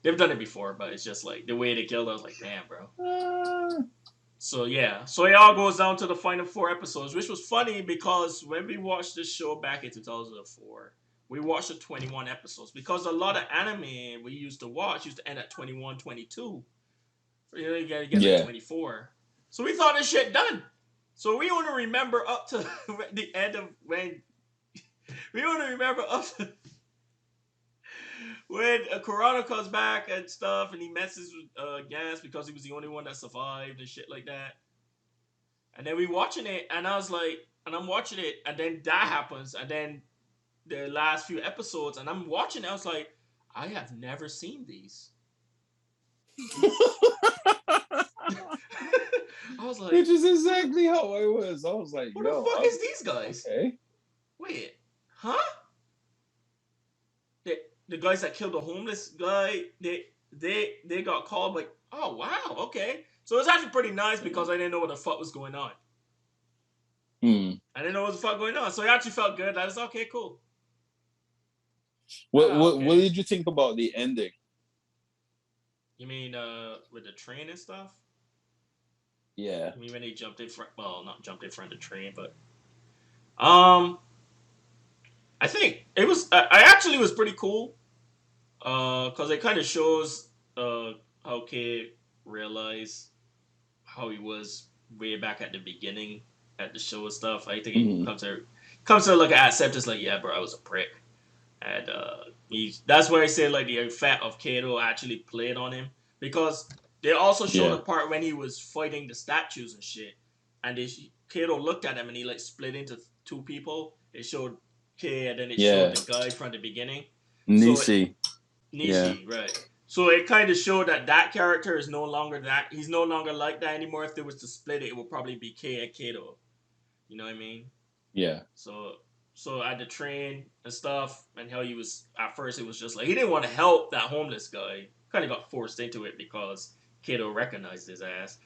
They've done it before, but it's just like the way they killed. I was like, damn, bro. Uh, So yeah, so it all goes down to the final 4 episodes, which was funny because when we watched this show back in 2004, we watched the 21 episodes because a lot of anime we used to watch used to end at 21, 22. You know, you gotta get like yeah. 24. So we thought this shit done. So we only remember up to the end of when we only remember up to when Kurono comes back and stuff, and he messes with Gantz because he was the only one that survived and shit like that. And then we watching it, and I was like, and I'm watching it, and then that happens, and then the last few episodes, and I'm watching it, I was like, I have never seen these. I was like, Which is exactly how I was. I was like, who the "Yo, fuck is these guys? okay." Wait, huh? The guys that killed the homeless guy, they got called like, oh wow, okay. So it was actually pretty nice because I didn't know what the fuck was going on. Hmm. I didn't know what the fuck going on. So it actually felt good. I was okay, cool. What Ah, what okay. did you think about the ending? You mean with the train and stuff? Yeah. I mean, when he jumped in front, well, not jumped in front of the train, but um, I think it was. I actually was pretty cool. Because it kind of shows how Kid realized how he was way back at the beginning at the show and stuff. I think he Mm-hmm. comes to like an acceptance, like, yeah, bro, I was a prick, and that's where I say like the effect of Kato actually played on him, because they also showed Yeah. a part when he was fighting the statues and shit, and Kato looked at him and he like split into two people. It showed K, and then it showed Yeah. the guy from the beginning. So Nishi. Yeah. Nishi, right. So it kind of showed that that character is no longer that. He's no longer like that anymore. If there was to split it, it would probably be K and Kato. You know what I mean? Yeah. So, so at the train and stuff, and how he was at first, it was just like he didn't want to help that homeless guy. Kind of got forced into it because Kato recognized his ass.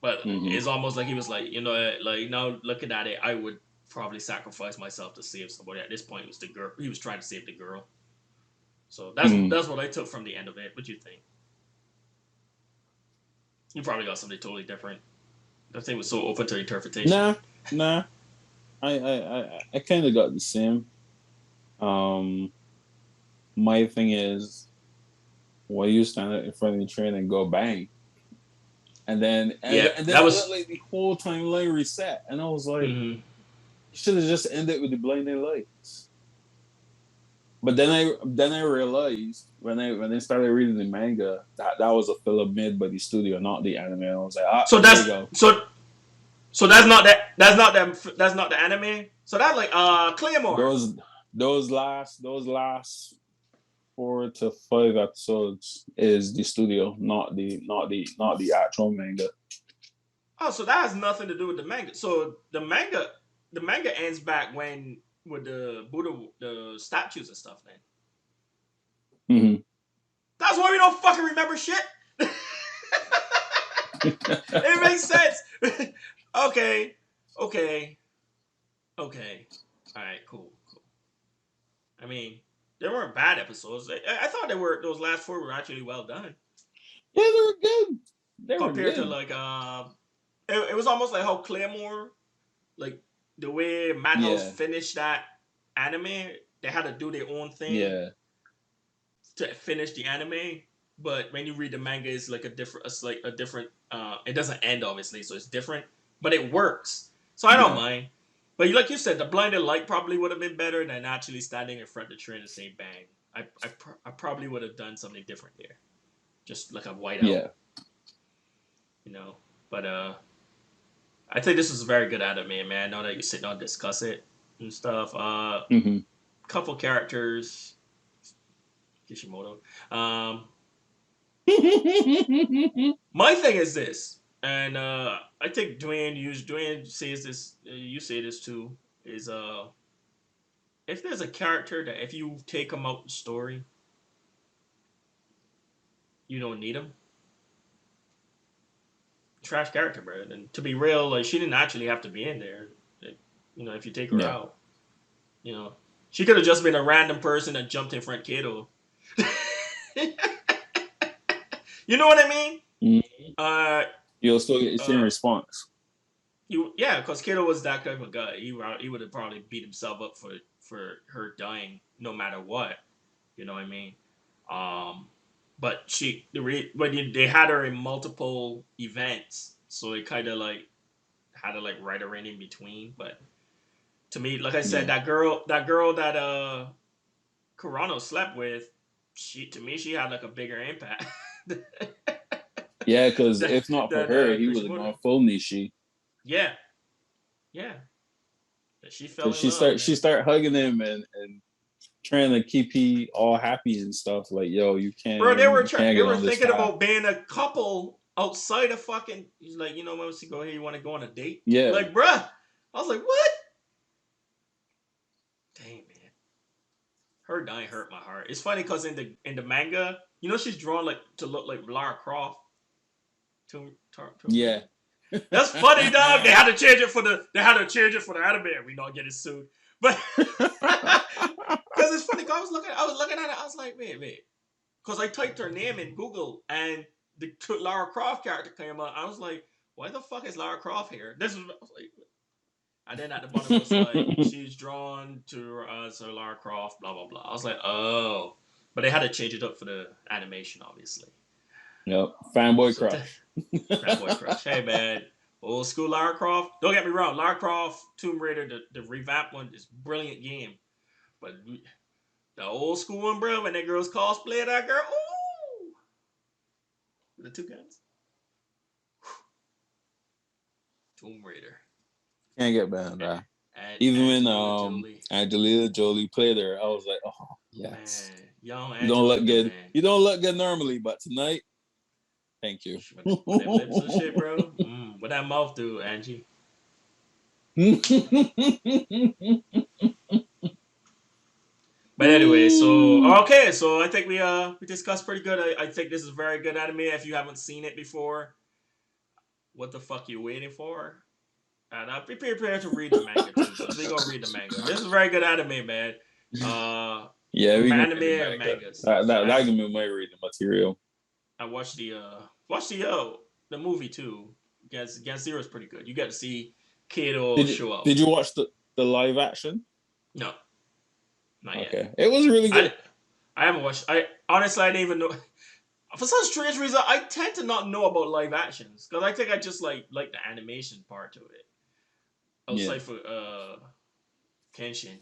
But Mm-hmm. it's almost like he was like, you know, like now looking at it, I would probably sacrifice myself to save somebody. At this point, it was the girl. He was trying to save the girl. So Mm-hmm. that's what I took from the end of it. What do you think? You probably got something totally different. That thing was so open to interpretation. Nah. Nah. I kind of got the same. Um, my thing is, why you stand up in front of the train and go bang, and then Yeah, and then that it looked was. like the whole timeline reset, and I was like, Mm-hmm. you should have just ended with the blinding lights. But then I realized when I started reading the manga that that was a film made by the studio, not the anime. I was like, ah, So there you that's go. so that's not that that's not the anime. So that's like Claymore. Those those last 4 to 5 episodes is the studio, not the actual manga. Oh, so that has nothing to do with the manga. So the manga ends back when with the Buddha the statues and stuff. Then Mm-hmm. that's why we don't fucking remember shit. It makes sense. Okay, okay, okay. All right, cool, cool. I mean, they weren't bad episodes. I thought they were. Those last four were actually well done Yeah, they were good. They were compared to good. like it was almost like how Claymore, like the way Madhouse Yeah, finished that anime. They had to do their own thing yeah, to finish the anime. But when you read the manga, it's like it's like a different. It doesn't end obviously, so it's different, but it works. So I don't yeah. mind. But like you said, the blinded light probably would have been better than actually standing in front of the train and saying bang. I probably would have done something different there, just like a whiteout, Yeah. you know. But I think this was a very good anime, man. Now that you sit down and discuss it and stuff. Mm-hmm. Couple characters, Kishimoto. My thing is this, and I think Dwayne says this. You say this too. Is if there's a character that if you take him out the story, you don't need him. Trash character, bro. And to be real, like she didn't actually have to be in there. Like, you know, if you take her Yeah. out, you know, she could have just been a random person that jumped in front of Kato. You know what I mean? Mm-hmm. Uh, You'll still get the same uh, response. yeah, because Kato was that type of guy. He would have probably beat himself up for her dying, no matter what. You know what I mean? Um, but they had her in multiple events, so it kind of like had to like write her in between. But to me, like I said, Yeah. that girl that Kurono slept with, she to me she had like a bigger impact Yeah, because than if not for than her, he would have Kishimoto. gone full Nishi. Yeah, yeah. She fell Because in love, she man. start hugging him and trying to keep he all happy and stuff. Like, yo, Bro, you can't they get were on this thinking path. about being a couple outside of fucking. He's like, you know, once you go here, you want to go on a date. Yeah. Like, bruh, I was like, what? Dang, man, her dying hurt my heart. It's funny because in the manga, you know, she's drawn like to look like Lara Croft. Tomb Yeah. Raider. That's funny, dog. They had to change it for the anime. We not getting sued, but because it's funny. 'Cause I was looking at it. I was like, wait. Because I typed her name in Google and the Lara Croft character came up. I was like, why the fuck is Lara Croft here? This was like, and then at the bottom it was like she's drawn to so Lara Croft, blah blah blah. I was like, oh, but they had to change it up for the animation, obviously. Yep, fanboy So crush. fanboy crush. Hey man, old school Lara Croft. Don't get me wrong, Lara Croft, Tomb Raider, the revamped one is a brilliant game, but the old school one, bro, when that girl's cosplay that girl, ooh, the two guns, Tomb Raider, Can't get behind that. and Even when Angelina Jolie. Angelina Jolie played her, I was like, oh yes. Man, young You don't look Angelina, good. man. You don't look good normally, but tonight, thank you. With them lips and shit, bro. What that mouth do, Angie? But anyway, so okay, so I think we discussed pretty good. I think this is very good anime. If you haven't seen it before, what the fuck you waiting for? And be prepared to read the manga too, because we gonna read the manga. This is very good anime, man. Yeah, we can Anime read the and manga. mangas. That can be my reading material. I watched the movie too. Gantz Zero is pretty good. You get to see Kato show up. Did you watch the live action? No, not yet. Okay, it was really good. I haven't watched. I honestly I didn't even know. For some strange reason, I tend to not know about live actions because I think I just like the animation part to it. Outside for Kenshin.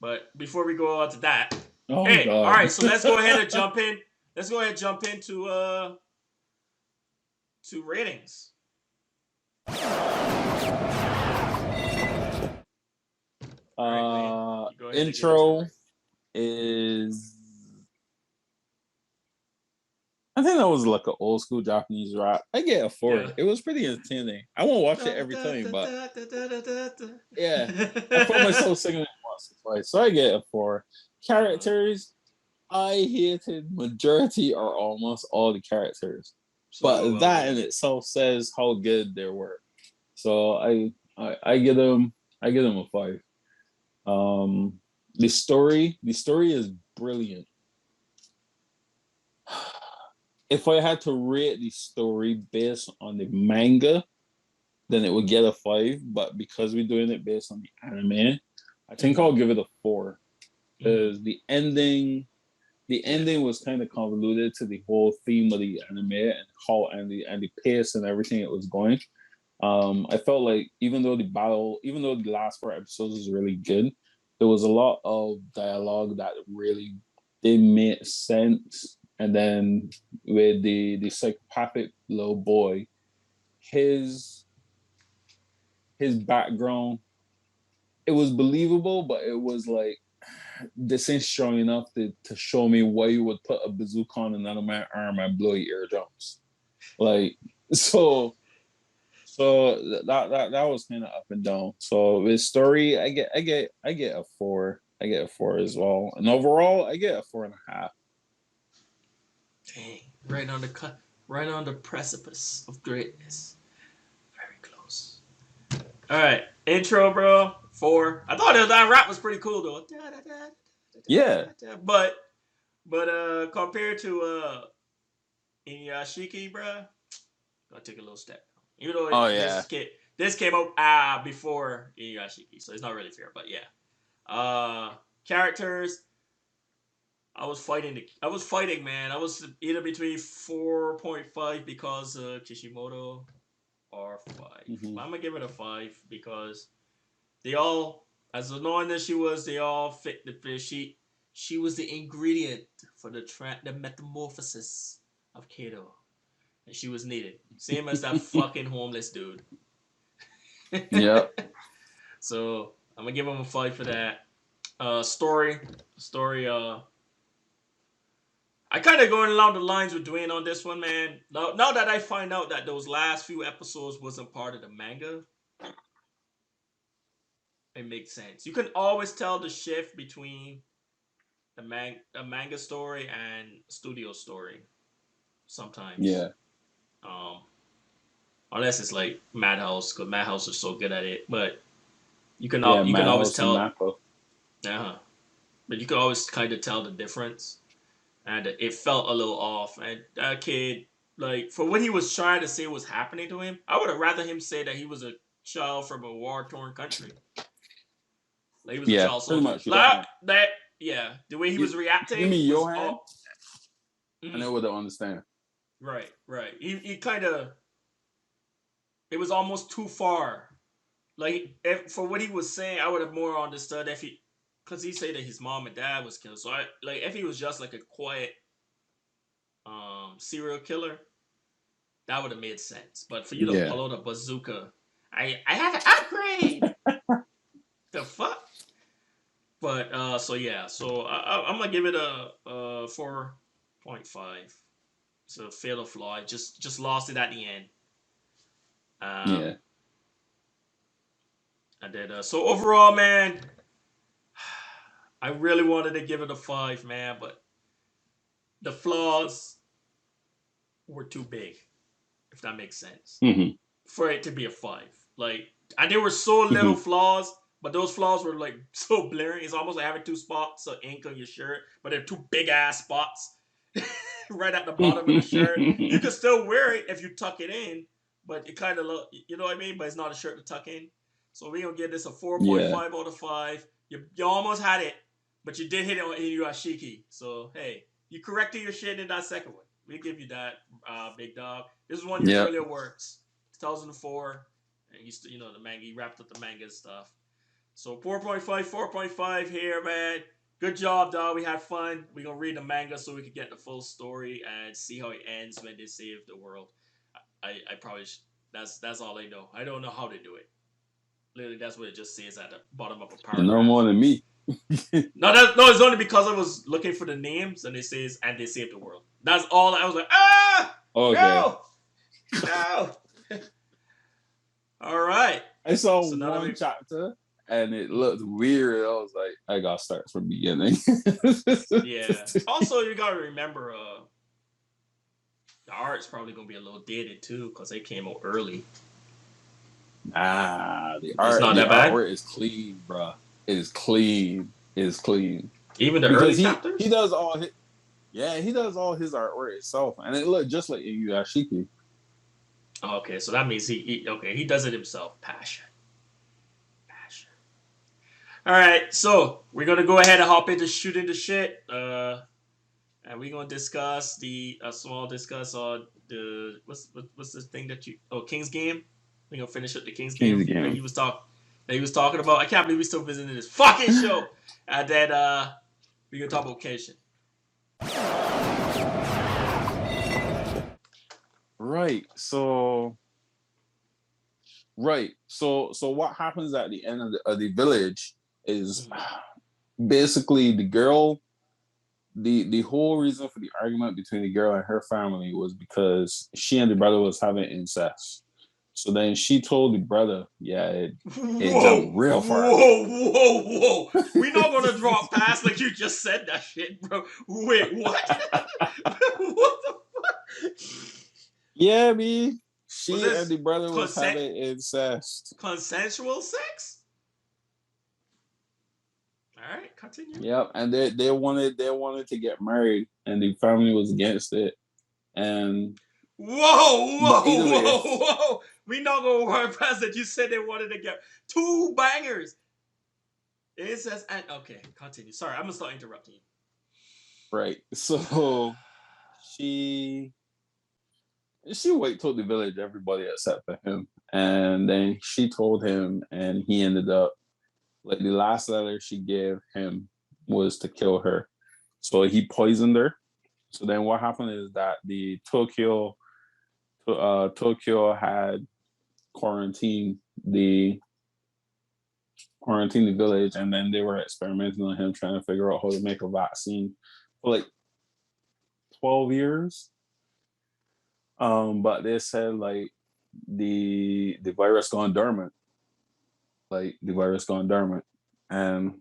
But before we go on to that, all right, so let's go ahead and jump in. Let's go ahead and jump into to ratings. Intro is. I think that was like an old school Japanese rap. I get a 4. Yeah. It was pretty entertaining. I won't watch it every time, but yeah, I found myself singing it once or twice, so I get a 4. Characters, I hated majority or almost all the characters, but that in itself says how good they were. So I give them a 5. The story is brilliant. If I had to rate the story based on the manga, then it would get a 5. But because we're doing it based on the anime, I think I'll give it a 4. Because the ending was kind of convoluted to the whole theme of the anime and how and the pace and everything it was going. I felt like even though the last 4 episodes was really good, there was a lot of dialogue that really didn't make sense. And then with the psychopathic little boy, his background, it was believable, but it was like, this ain't strong enough to show me why you would put a bazooka on another man's arm and blow your eardrums. Like, so that was kind of up and down. So with story, I get a 4. I get a 4 as well. And overall, I get a 4.5. Dang, right on the precipice of greatness. Very close. All right, intro, bro. 4. I thought that rap was pretty cool though. Yeah. But compared to Inuyashiki, bro, gotta take a little step. You know, this came out before Inuyashiki, so it's not really fair. But yeah, characters. I was fighting, man. I was either between 4.5 because Kishimoto or 5. Mm-hmm. I'm gonna give it a 5 because they all, as annoying as she was, they all fit the fish. She was the ingredient for the metamorphosis of Kato, and she was needed. Same as that fucking homeless dude. Yep. So I'm gonna give him a 5 for that. Story. I kind of going along the lines with Dwayne on this one, man. Now that I find out that those last few episodes wasn't part of the manga, it makes sense. You can always tell the shift between the manga story and studio story. Sometimes, yeah. Unless it's like Madhouse, because Madhouse is so good at it. But you can always tell. But you can always kind of tell the difference. And it felt a little off. And that kid, like for what he was trying to say was happening to him, I would have rather him say that he was a child from a war torn country. Like he was a Yeah, child pretty soldier. much Like Johan. that, yeah. The way he Give, was give reacting me was Johan, all and they would understand. right, right. He kind of it was almost too far. Like if, for what he was saying, I would have more understood if he, because he said that his mom and dad was killed. So I like if he was just like a quiet serial killer, that would have made sense. But for you to Yeah. pull out a bazooka, I have an upgrade. The fuck. But so yeah, so I'm gonna give it a 4.5. It's a fatal flaw. I just lost it at the end. Yeah. Um, and then so overall, man, I really wanted to give it a 5, man, but the flaws were too big, if that makes sense, Mm-hmm. for it to be a 5. Like, and there were so little Mm-hmm. flaws, but those flaws were like so blaring. It's almost like having 2 spots of ink on your shirt, but they're 2 big ass spots right at the bottom of the shirt. You can still wear it if you tuck it in, but it kind of look, you know what I mean? But it's not a shirt to tuck in. So we're gonna give this a Yeah. 4.5 out of 5. You almost had it, but you did hit it on Inuyashiki. So hey, you corrected your shit in that second one. We give you that, big dog. This is 1 year Yep. earlier works. 2004, and you know the manga. He wrapped up the manga and stuff. So 4.5, 4.5 here, man. Good job, dog. We had fun. We're gonna read the manga so we can get the full story and see how it ends when they save the world. I probably that's all I know. I don't know how to do it. Literally, that's what it just says at the bottom of a You know more paragraph. than me. No, it's only because I was looking for the names and it says and they saved the world. That's all. I was like, Okay. no, no. All right. I saw So now that one we chapter and it looked weird. I was like, I gotta start from the beginning. yeah. Also, you gotta remember, the art's probably gonna be a little dated too because they came out early. Nah, It's not the that bad. artwork is clean, bro. It is clean. It is clean. Even the early Because he chapters. does all his he does all his artwork itself. And it looked just like Inuyashiki. Okay, so that means he does it himself. Passion, passion. All right, so we're gonna go ahead and hop into shooting the shit. And we're gonna discuss the a small discuss on the what's this thing that you King's Game. We're gonna finish up the King's King's Game that Game. he was talking about. I can't believe we still visiting this fucking show. And then we're gonna talk about Kenshin. Right. So what happens at the end of the village is Mm. basically the girl. The whole reason for the argument between the girl and her family was because she and the brother was having incest. So then she told the brother, yeah, it jumped Whoa, real far. whoa! We're not gonna drop past like you just said that shit, bro. Wait, what? What the fuck? Yeah, me. Was She and this the brother was consent having incest. consensual sex? All right, continue. Yep, and they wanted to get married, and the family was against it. And but either way, Whoa! We not gonna work past that. You said they wanted to get 2 bangers. It says and okay, continue. Sorry, I'm gonna start interrupting you. right. So she she wait till the village, everybody except for him, and then she told him, and he ended up like the last letter she gave him was to kill her. So he poisoned her. So then what happened is that the Tokyo had quarantined the quarantined the village, and then they were experimenting on him, trying to figure out how to make a vaccine for like 12 years. But they said like the virus gone dormant, and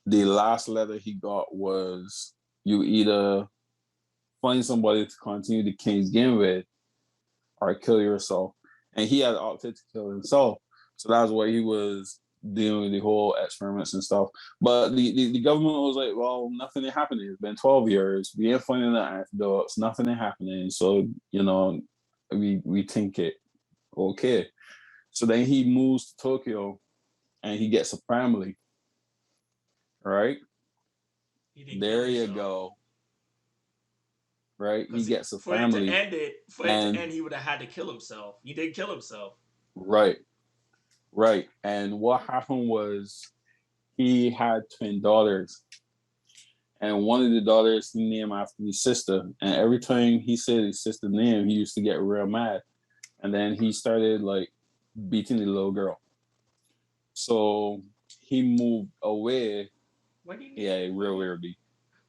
the last letter he got was you either find somebody to continue the King's game with or kill yourself. And he had opted to kill himself. So that's why he was dealing with the whole experiments and stuff. But the government was like, well, nothing is happening. It's been 12 years. We ain't finding the antidotes. Nothing is happening. So, we think it okay. So then he moves to Tokyo and he gets a family. Right? There you go. Right? He gets a family. For it to end, he would have had to kill himself. He did kill himself. Right. And what happened was he had twin daughters. And one of the daughters he named after his sister. And every time he said his sister's name, he used to get real mad. And then he started like beating the little girl. So he moved away. Real weirdly.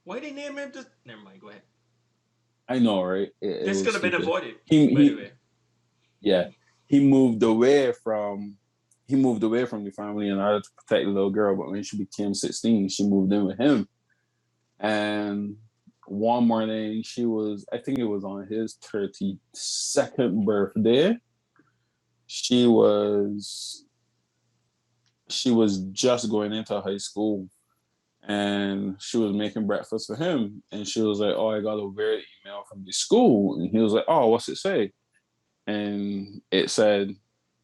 Why did they name him just? Never mind. Go ahead. I know, right? This could have been avoided. Anyway. Yeah, he moved away from the family in order to protect the little girl. But when she became 16, she moved in with him. And one morning, I think it was on his 32nd birthday. She was just going into high school. And she was making breakfast for him. And she was like, oh, I got a weird email from the school. And he was like, oh, what's it say? And it said,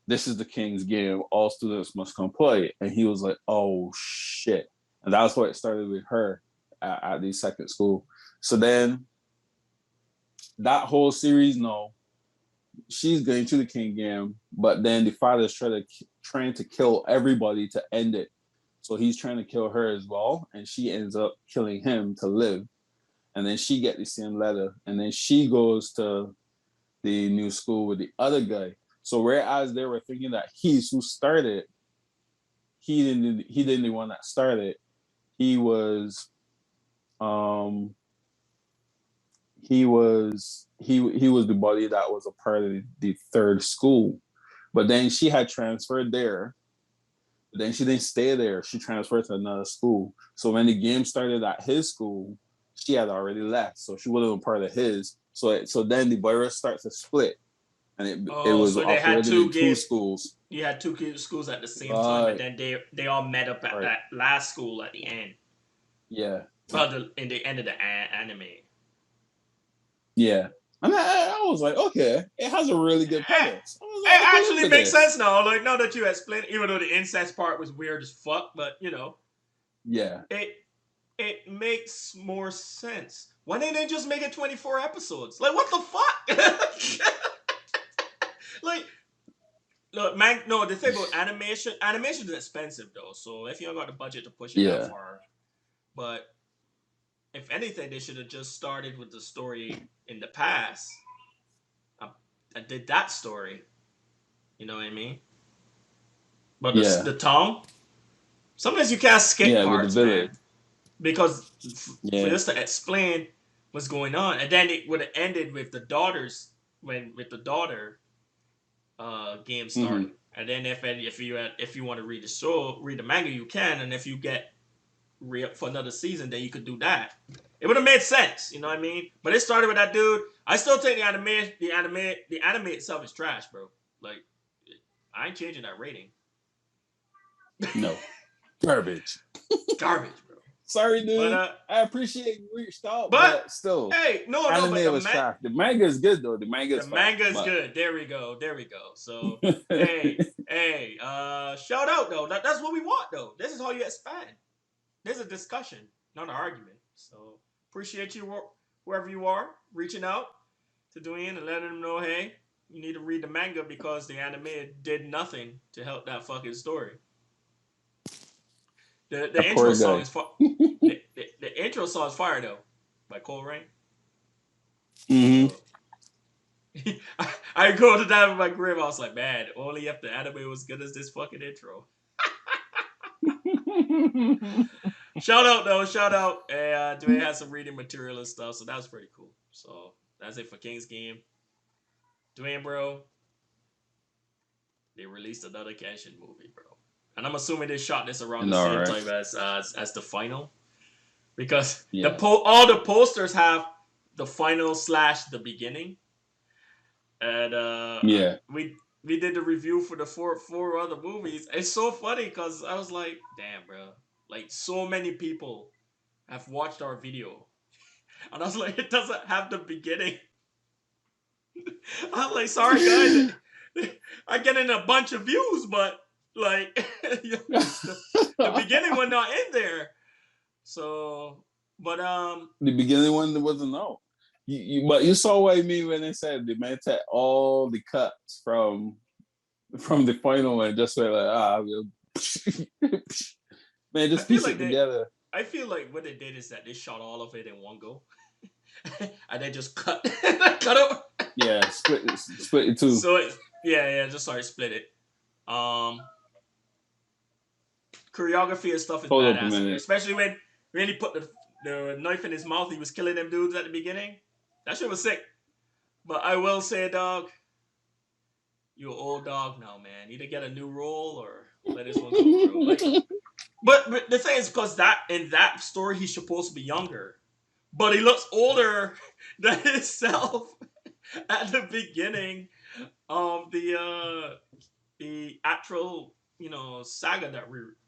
this is the King's game. All students must come play. And he was like, oh, shit. And that's why it started with her at the second school. So then that whole series, no, she's going to the King game. But then the father's trying to kill everybody to end it. So he's trying to kill her as well, and she ends up killing him to live. And then she gets the same letter, and then she goes to the new school with the other guy. So whereas they were thinking that he's who started, he didn't the one that started. He was the body that was a part of the third school. But then she had transferred there. Then she didn't stay there. She transferred to another school. So when the game started at his school, she had already left. So she wasn't part of his. So then the virus starts to split. And it was so they had two schools. You had two schools at the same time, and then they all met up at that last school at the end. Yeah. In the end of the anime. Yeah. And I was like, okay, it has a really good premise. It actually makes sense now. Like, now that you explain it, even though the incest part was weird as fuck, but yeah, it makes more sense. Why didn't they just make it 24 episodes? Like, what the fuck? Like, look, man, no, the thing about animation is expensive though. So if you don't got the budget to push it that far, but if anything, they should have just started with the story in the past. I did that story. You know what I mean? But the town, sometimes you can't skip parts, man. Because for us to explain what's going on, and then it would have ended with the daughters with the daughter game starting. Mm-hmm. And then if you want to read the manga, you can, and if you get re-up for another season, then you could do that. It would have made sense, you know what I mean? But it started with that dude. I still think the anime itself is trash, bro. Like, I ain't changing that rating. No. Garbage, bro. Sorry, dude. But, I appreciate you reached out, but still. Hey, no, anime was trash. The manga is good, though. The manga is good. There we go. So, hey, shout out, though. That's what we want, though. This is how you expand. There's a discussion, not an argument. So, appreciate you, whoever you are, reaching out to Dwayne and letting them know, hey, you need to read the manga because the anime did nothing to help that fucking story. The intro song is the intro song is fire though, by Cole Rain. Mm-hmm. So, I go to that with my grip. I was like, man, only if the anime was good as this fucking intro. Shout out though, and Dwayne has some reading material and stuff, so that was pretty cool. So that's it for King's Game. Dwayne, bro, they released another Kenshin movie, bro. And I'm assuming they shot this around the same time as the final, because all the posters have the final / the beginning, and we we did the review for the four other movies. It's so funny because I was like, damn, bro, like so many people have watched our video, and I was like, it doesn't have the beginning. I'm like, sorry guys, I get in a bunch of views, but like the beginning one not in there. So, but The beginning one there wasn't no. But you saw what I mean when they said they might take all the cuts from the final one, just went like man, I just feel piece like it together. I feel like what they did is that they shot all of it in one go, and then just cut cut it. Yeah, split it too. So just sorry, split it. Choreography and stuff is Hold up a badass in there, minute. especially when he put the knife in his mouth. He was killing them dudes at the beginning. That shit was sick. But I will say, dog, you an old dog now, man. Either get a new role or let this one go, bro. Like, but the thing is, because that in that story he's supposed to be younger, but he looks older than himself at the beginning of the actual saga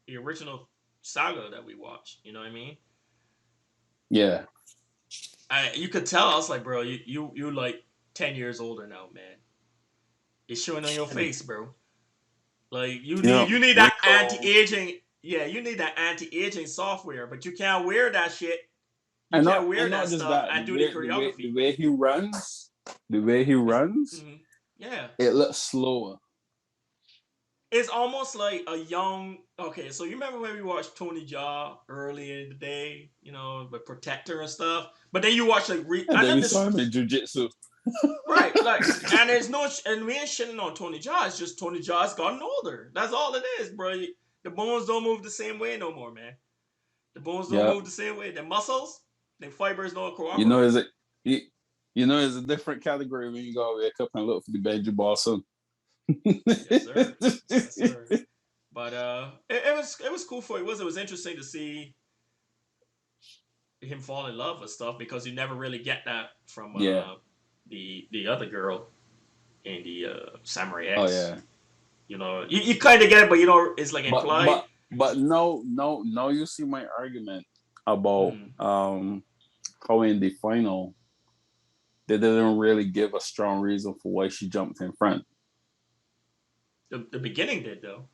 the original saga that we watched. You know what I mean? Yeah. You could tell. I was like, bro, you like 10 years older now, man. It's showing on your face, bro. Like you need that anti-aging. Yeah, you need that anti-aging software, but you can't wear that shit. You can't wear and that not just stuff that, and do the choreography. the way he runs, Mm-hmm. Yeah, it looks slower. it's almost like a young. Okay, so you remember when we watched Tony Jaa early in the day, the Protector and stuff. But then you watch like And and then then we saw this him in jujitsu. right, like, and there's no, and we ain't shitting on Tony Jaa. It's just Tony Jaa's gotten older. That's all it is, bro. The bones don't move the same way no more, man. The bones don't Yeah. move the same way. The muscles, the fibers don't You know, cooperate. it's a different category when you go wake up and look for the Benji Boston. Yes, sir. Yes, sir. But it was cool for it was interesting to see him fall in love with stuff because you never really get that from Yeah. the other girl in the Samurai Oh X. yeah. You kind of get it, but it's like implied. But no, you see my argument about how in the final they didn't really give a strong reason for why she jumped in front. The beginning did though.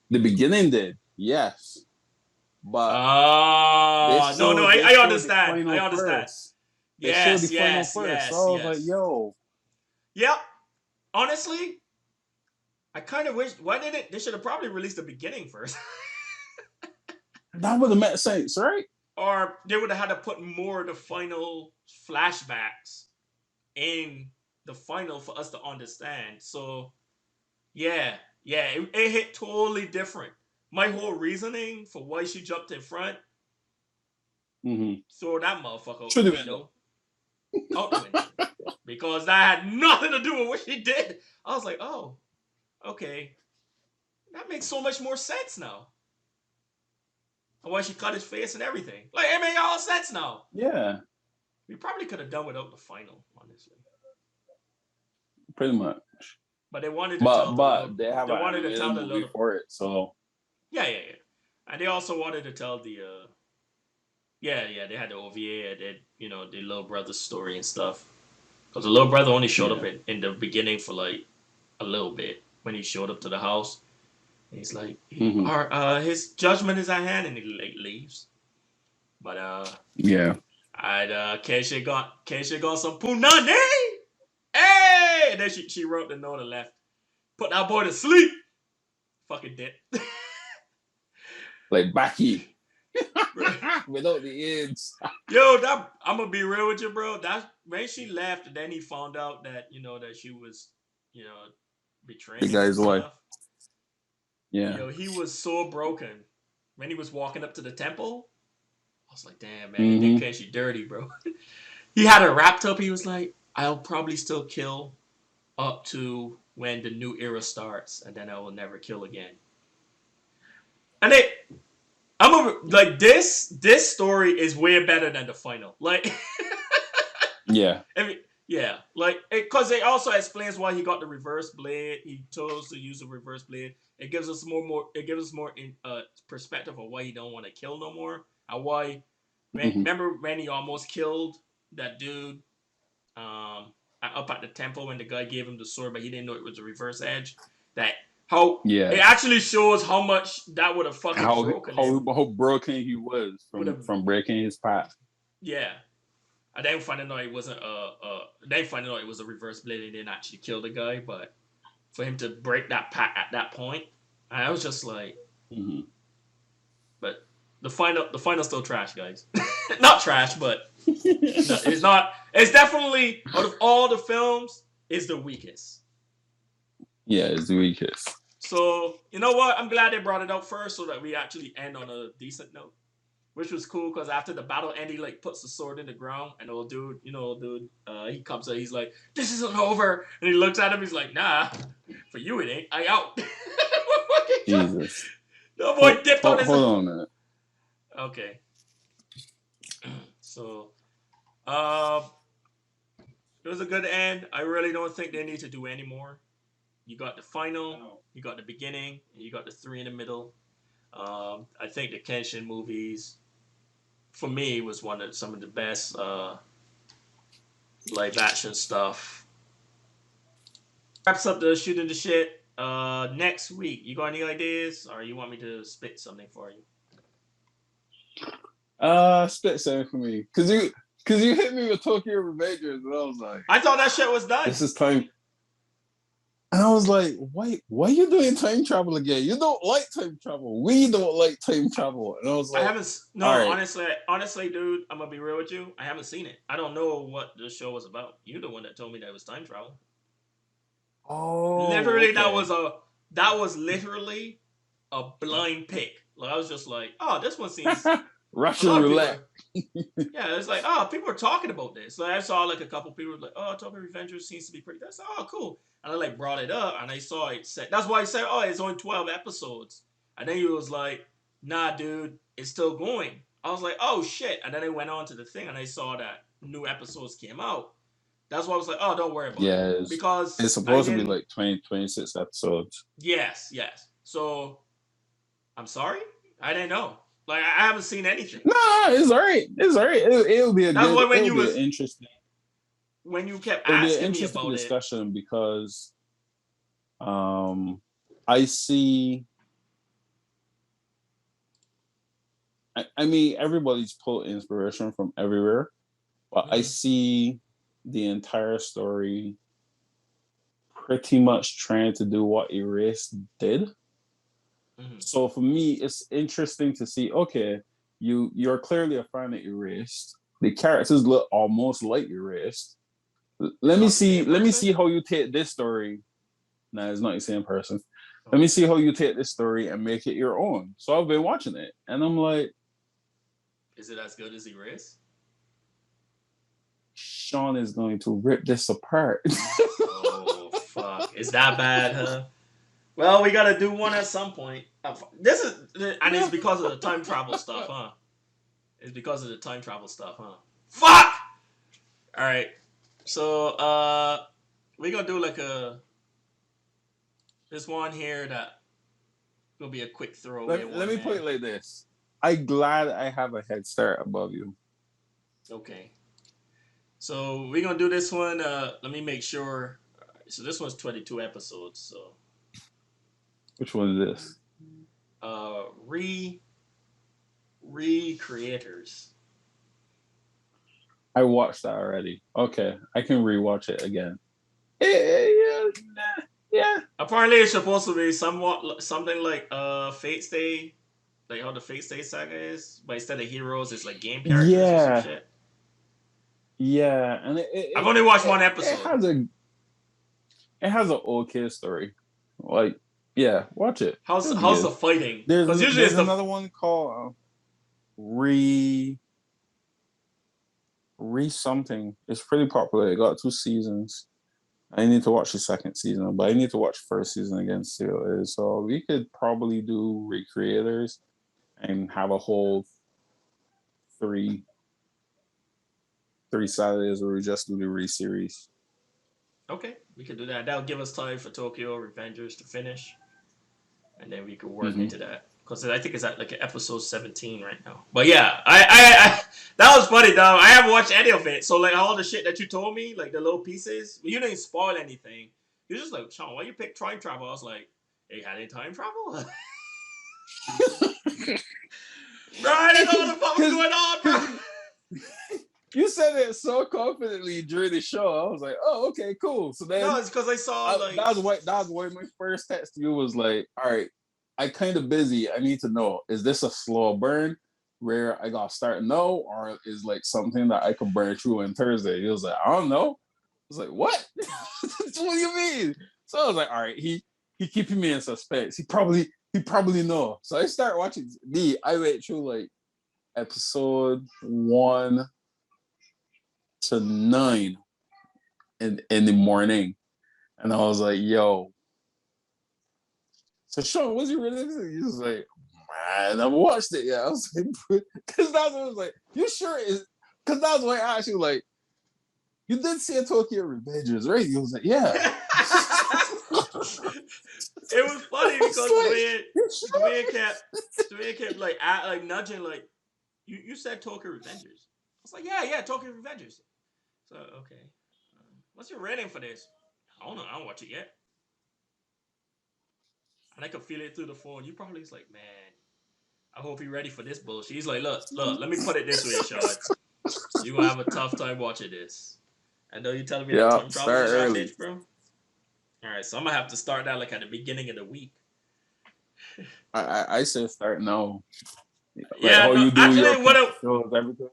The beginning did, yes. But no, I understand. I understand. First. They showed the final first. So I was like, yo. Yep. Honestly, I kind of wish they should have probably released the beginning first. That would have made sense, right? Or they would have had to put more of the final flashbacks in the final for us to understand. So, yeah, it hit totally different. My whole reasoning for why she jumped in front, throw that motherfucker out the window. Out the window. Because that had nothing to do with what she did. I was like, oh, okay. That makes so much more sense now. And why she cut his face and everything. Like, it makes all sense now. Yeah. We probably could have done without the final, honestly. Pretty much. But they wanted to tell they wanted to tell the movie for it, so yeah. And they also wanted to tell the they had the OVA and the little brother's story and stuff. Because the little brother only showed up in the beginning for like a little bit when he showed up to the house. And he's like, his judgment is at hand, and he like leaves. But Keisha got some punani. Hey! And then she wrote the note and left. Put that boy to sleep. Fucking dead. Like Baki. Without the ends. Yo, I'm gonna be real with you, bro. That when she left, and then he found out that that she was betraying the guy's wife. Yeah. He was so broken when he was walking up to the temple. I was like, damn, man, he did Kenshi dirty, bro. He had her wrapped up. He was like, I'll probably still kill up to when the new era starts, and then I will never kill again. And this story is way better than the final. Like, yeah. I mean, Yeah, like because it also explains why he got the reverse blade. He chose to use the reverse blade. It gives us more. It gives us more perspective of why he don't want to kill no more, and why. Mm-hmm. Remember when he almost killed that dude up at the temple when the guy gave him the sword, but he didn't know it was a reverse edge. That how it Yeah. actually shows how much that would have fucking How broken how him. how broken he was Would have from breaking his path. yeah. And then finding out it wasn't then finding out it was a reverse blade and didn't actually kill the guy, but for him to break that pack at that point, I was just like, Mm-hmm. but the final still trash, guys. Not trash, but no, it's not. It's definitely out of all the films, is the weakest. Yeah, it's the weakest. So you know what? I'm glad they brought it up first so that we actually end on a decent note, which was cool because after the battle, Andy like puts the sword in the ground, and old dude, he comes out, he's like, "This isn't over," and he looks at him, he's like, "Nah, for you it ain't. I out." Jesus. The boy dipped on his. Hold on a minute. Okay, so um, it was a good end. I really don't think they need to do any more. You got the final, you got the beginning, and you got the three in the middle. I think the Kenshin movies, for me, was one of some of the best live action stuff. Wraps up the shooting the shit. Next week, you got any ideas, or you want me to spit something for you? Split seven for me, cause you hit me with Tokyo Revengers, and I was like, I thought that shit was done. this is time. And I was like, why are you doing time travel again? You don't like time travel. We don't like time travel. And I was I like, haven't. No, all right. honestly, dude, I'm gonna be real with you. I haven't seen it. I don't know what the show was about. You're the one that told me that it was time travel. Oh, Literally, okay. that was literally a blind pick. Like I was just like, oh, this one seems. A Russian lot of people roulette. are. Yeah, it's like, oh, people are talking about this. Like I saw like a couple people like, oh, Tokyo Revengers seems to be pretty. That's oh, cool. And I like brought it up, and I saw it said that's why I said, oh, it's only 12 episodes. And then he was like, nah, dude, it's still going. I was like, oh shit. And then I went on to the thing, and I saw that new episodes came out. That's why I was like, oh, don't worry about it Yeah, it's because I supposed to be didn't. like 20, 26 episodes. Yes, yes. So I'm sorry, I didn't know. Like I haven't seen anything. Nah, it's all right. It's all right. It'll be a That's good. why It'll be an interesting. when you kept It'll be an asking me interesting about it. discussion because, I see. I mean, everybody's pulled inspiration from everywhere, but I see the entire story pretty much trying to do what Erase did. Mm-hmm. So for me, it's interesting to see. Okay, you're clearly a fan of Erased. The characters look almost like Erased. Let me Not the see. same Let me person? see how you take this story. No, it's not the same person. Let me Okay. see how you take this story and make it your own. So I've been watching it, and I'm like, Is it as good as Erase? Shawn is going to rip this apart. Oh fuck! Is that bad, huh? Well, we gotta do one at some point. This is, and it's because of the time travel stuff, huh? It's because of the time travel stuff, huh? Fuck! All right. So, we gonna do like this one here that will be a quick throwaway let one, me put man. it like this. I'm glad I have a head start above you. Okay. So we're gonna do this one. Let me make sure. So this one's 22 episodes. So Which one is this? uh, re recreators. I watched that already. Okay, I can rewatch it again. Yeah, yeah. Apparently, it's supposed to be somewhat something like Fate Stay, like how the Fate Stay saga is, but instead of heroes, it's like game characters or some Yeah, shit. yeah, and I've only watched it, one it episode. has a it has an okay story. Like, yeah, watch it. It'll be How's the good. fighting? Because usually it's There's the another one called Re something. It's pretty popular. It got 2 seasons. I need to watch the second season, but I need to watch first season again to see what it is. So we could probably do recreators and have a whole three 3 Saturdays where we just do the re-series. Okay, we can do that. That'll give us time for Tokyo Revengers to finish, and then we could work Mm-hmm. into that. Because I think it's at like episode 17 right now. But yeah, I that was funny, dog. I haven't watched any of it. So like all the shit that you told me, like the little pieces, you didn't spoil anything. You're just like, Shawn, why you pick time travel? I was like, hey, had any time travel? Bro, I didn't know what the fuck was going on, bro. You said it so confidently during the show. I was like, oh, okay, cool. So then No, it's because I saw like that was why my first text to you was like, all right, I kind of busy. I need to know, is this a slow burn where I got to start now, or is like something that I could burn through on Thursday? He was like, I don't know. I was like, what? What do you mean? So I was like, all right, he keeping me in suspense. He probably know. So I start watching. I went through like episode 1 to 9 in the morning, and I was like, yo. So Shawn, was you really? He was like, man, I've watched it. Yeah, I was like, because that's what I was like, you sure is? Because that's why I asked you, like, you did see Tokyo Revengers, right? He was like, yeah. It was funny because Dwayne kept like nudging, like, you said Tokyo Revengers. I was like, yeah, Tokyo Revengers. So okay, what's your rating for this? I don't know. I don't watch it yet. And I could feel it through the phone. You probably was like, man, I hope you're ready for this bullshit. He's like, look, let me put it this way, Shawn. You're going to have a tough time watching this. I know you're telling me that time travel is that bitch, bro. All right, so I'm going to have to start that like at the beginning of the week. I said start now. Like yeah, how no, you do actually, your shows, everything.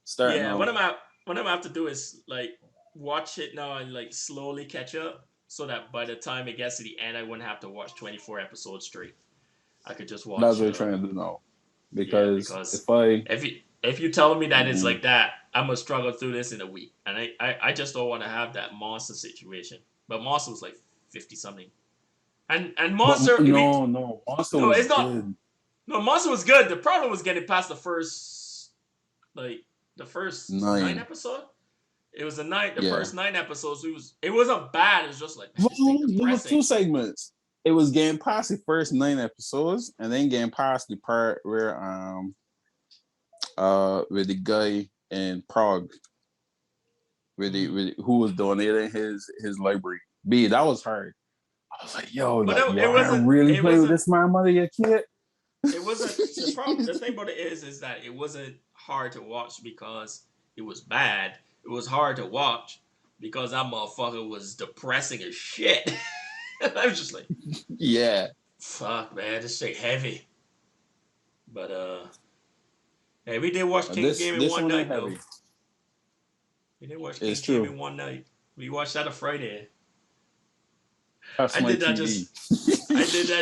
Start now. What I'm going to have to do is like watch it now and like slowly catch up so that by the time it gets to the end, I wouldn't have to watch 24 episodes straight. I could just watch. That's what I'm trying to do now. Because if you telling me that it's like that, I'm gonna struggle through this in a week, and I just don't want to have that Monster situation. But Monster was like 50 something, and Monster. Monster was good. No, Monster was good. The problem was getting past the first 9 episode. It was the first 9 episodes. It wasn't bad. It was just like there was 2 segments. It was getting past the first 9 episodes, and then getting past the part where with the guy in Prague, who was donating his library. That was hard. I was like, yo, I'm really playing with this man, mother, your kid. It wasn't the problem. The thing about it is that it wasn't hard to watch because it was bad. It was hard to watch because that motherfucker was depressing as shit. I was just like, yeah, fuck, man, this shit heavy. But hey, we did watch King's Game in one night though. We did watch King's Game in one night. We watched that on Friday. I did that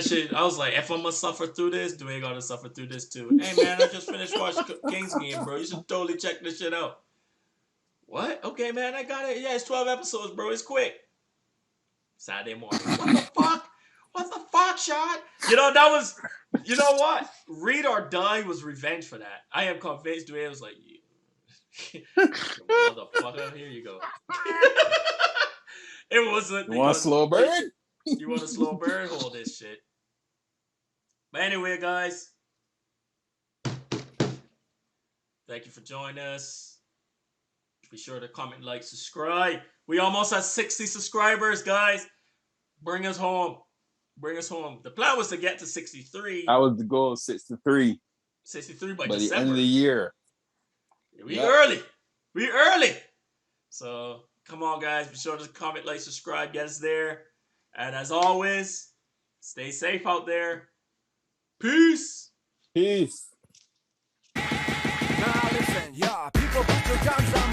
shit. I was like, if I'm gonna suffer through this, Dwayne gotta suffer through this too. Hey man, I just finished watching King's Game, bro. You should totally check this shit out. What? Okay, man, I got it. Yeah, it's 12 episodes, bro. It's quick. Saturday morning. What the fuck? What the fuck, Shawn? You know what? Read or Die was revenge for that. I am convinced Dwayne was like, motherfucker, here you go. It wasn't. You want a slow burn? You want a slow burn? Hold this shit. But anyway, guys, thank you for joining us. Be sure to comment, like, subscribe. We almost at 60 subscribers, guys. Bring us home. The plan was to get to 63. I was the goal of 63. 63 by the December. End of the year. We early. So come on, guys. Be sure to comment, like, subscribe, get us there. And as always, stay safe out there. Peace. Peace. Now listen, yeah, people put your guns up.